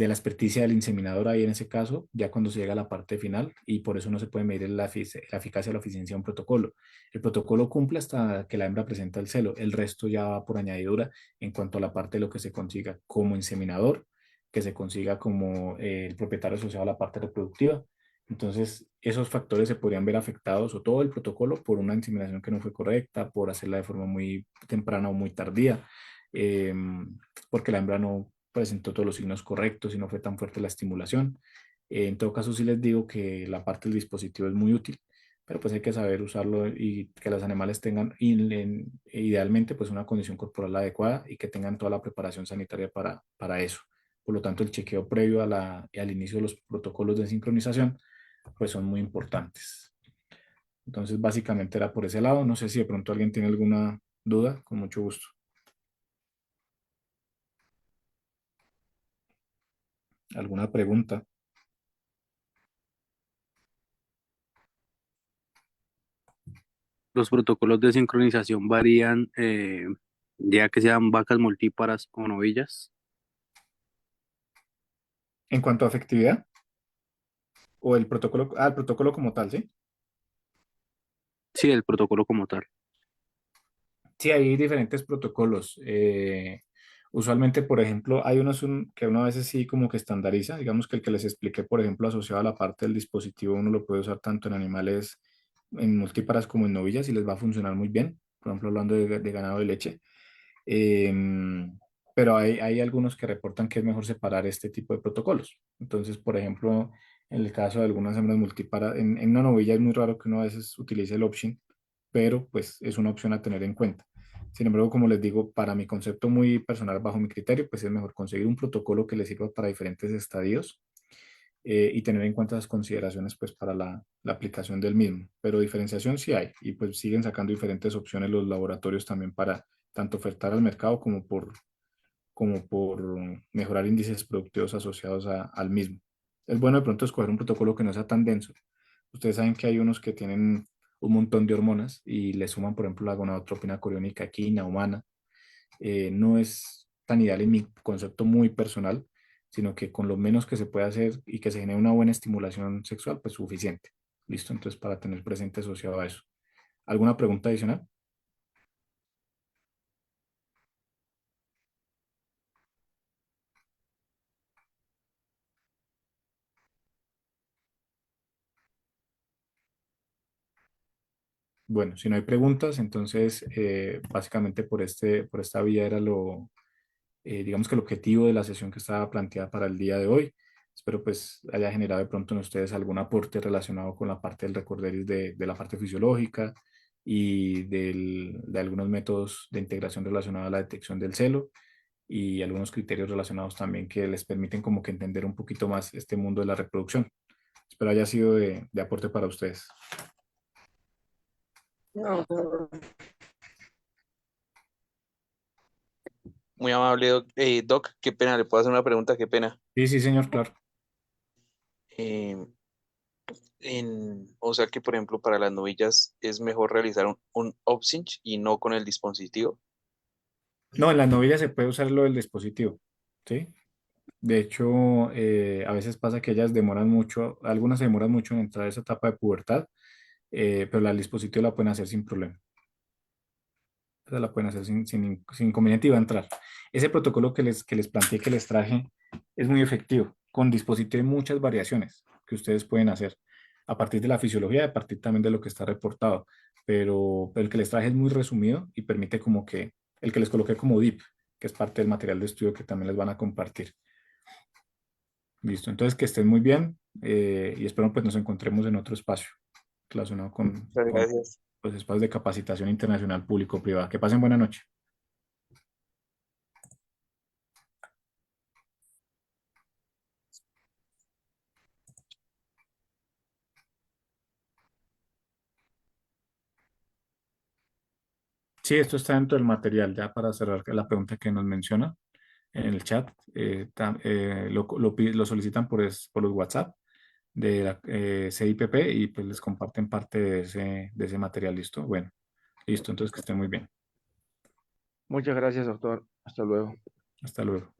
la experticia del inseminador ahí en ese caso, ya cuando se llega a la parte final, y por eso no se puede medir la eficacia o la eficiencia de un protocolo. El protocolo cumple hasta que la hembra presenta el celo, el resto ya va por añadidura en cuanto a la parte de lo que se consiga como inseminador, que se consiga como el propietario asociado a la parte reproductiva. Entonces, esos factores se podrían ver afectados o todo el protocolo por una inseminación que no fue correcta, por hacerla de forma muy temprana o muy tardía, eh, porque la hembra no presentó todos los signos correctos y no fue tan fuerte la estimulación. En todo caso, sí les digo que la parte del dispositivo es muy útil, pero pues hay que saber usarlo y que los animales tengan idealmente pues una condición corporal adecuada y que tengan toda la preparación sanitaria para eso. Por lo tanto, el chequeo previo al inicio de los protocolos de sincronización pues son muy importantes. Entonces, básicamente era por ese lado. No sé si de pronto alguien tiene alguna duda, con mucho gusto. ¿Alguna pregunta? Los protocolos de sincronización varían, ya que sean vacas multíparas o novillas. En cuanto a efectividad o el protocolo, el protocolo como tal, ¿sí? Sí, el protocolo como tal. Sí, hay diferentes protocolos. Usualmente, por ejemplo, hay unos que uno a veces sí como que estandariza. Digamos que el que les expliqué, por ejemplo, asociado a la parte del dispositivo, uno lo puede usar tanto en animales, en multíparas como en novillas y les va a funcionar muy bien. Por ejemplo, hablando de ganado de leche. Pero hay algunos que reportan que es mejor separar este tipo de protocolos. Entonces, por ejemplo, en el caso de algunas hembras multíparas, en una novilla es muy raro que uno a veces utilice el option, pero pues es una opción a tener en cuenta. Sin embargo, como les digo, para mi concepto muy personal, bajo mi criterio, pues es mejor conseguir un protocolo que le sirva para diferentes estadios y tener en cuenta las consideraciones pues para la aplicación del mismo. Pero diferenciación sí hay y pues siguen sacando diferentes opciones los laboratorios también para tanto ofertar al mercado como por mejorar índices productivos asociados al mismo. Es bueno de pronto escoger un protocolo que no sea tan denso. Ustedes saben que hay unos que tienen un montón de hormonas y le suman, por ejemplo, la gonadotropina coriónica equina, humana. No es tan ideal en mi concepto muy personal, sino que con lo menos que se puede hacer y que se genere una buena estimulación sexual, pues suficiente. Listo, entonces para tener presente asociado a eso. ¿Alguna pregunta adicional? Bueno, si no hay preguntas, entonces básicamente por esta vía era digamos que el objetivo de la sesión que estaba planteada para el día de hoy. Espero pues haya generado de pronto en ustedes algún aporte relacionado con la parte del recorderis de la parte fisiológica y de algunos métodos de integración relacionados a la detección del celo y algunos criterios relacionados también que les permiten como que entender un poquito más este mundo de la reproducción. Espero haya sido de aporte para ustedes. Muy amable, Doc. Doc, qué pena, le puedo hacer una pregunta, qué pena. Sí, sí, señor, claro. Eh, o sea que, por ejemplo, para las novillas es mejor realizar un upcinch y no con el dispositivo. No, en las novillas se puede usar lo del dispositivo, ¿sí? De hecho, a veces pasa que ellas demoran mucho, algunas se demoran mucho en entrar a esa etapa de pubertad, pero la del dispositivo la pueden hacer sin problema. Esa la pueden hacer sin inconveniente y va a entrar. Ese protocolo que les planteé, que les traje, es muy efectivo. Con dispositivo hay muchas variaciones que ustedes pueden hacer a partir de la fisiología, a partir también de lo que está reportado. Pero el que les traje es muy resumido y permite como que el que les coloqué como DIP, que es parte del material de estudio que también les van a compartir. Listo, entonces que estén muy bien y espero pues nos encontremos en otro espacio relacionado Muchas con gracias. los espacios de capacitación internacional público-privada. Que pasen buena noche. Sí, esto está dentro del material, ya para cerrar la pregunta que nos menciona en el chat. Lo solicitan por los WhatsApp de la CIPP y pues les comparten parte de ese material. ¿Listo? Bueno, listo, entonces que estén muy bien. Muchas gracias, doctor. Hasta luego. Hasta luego.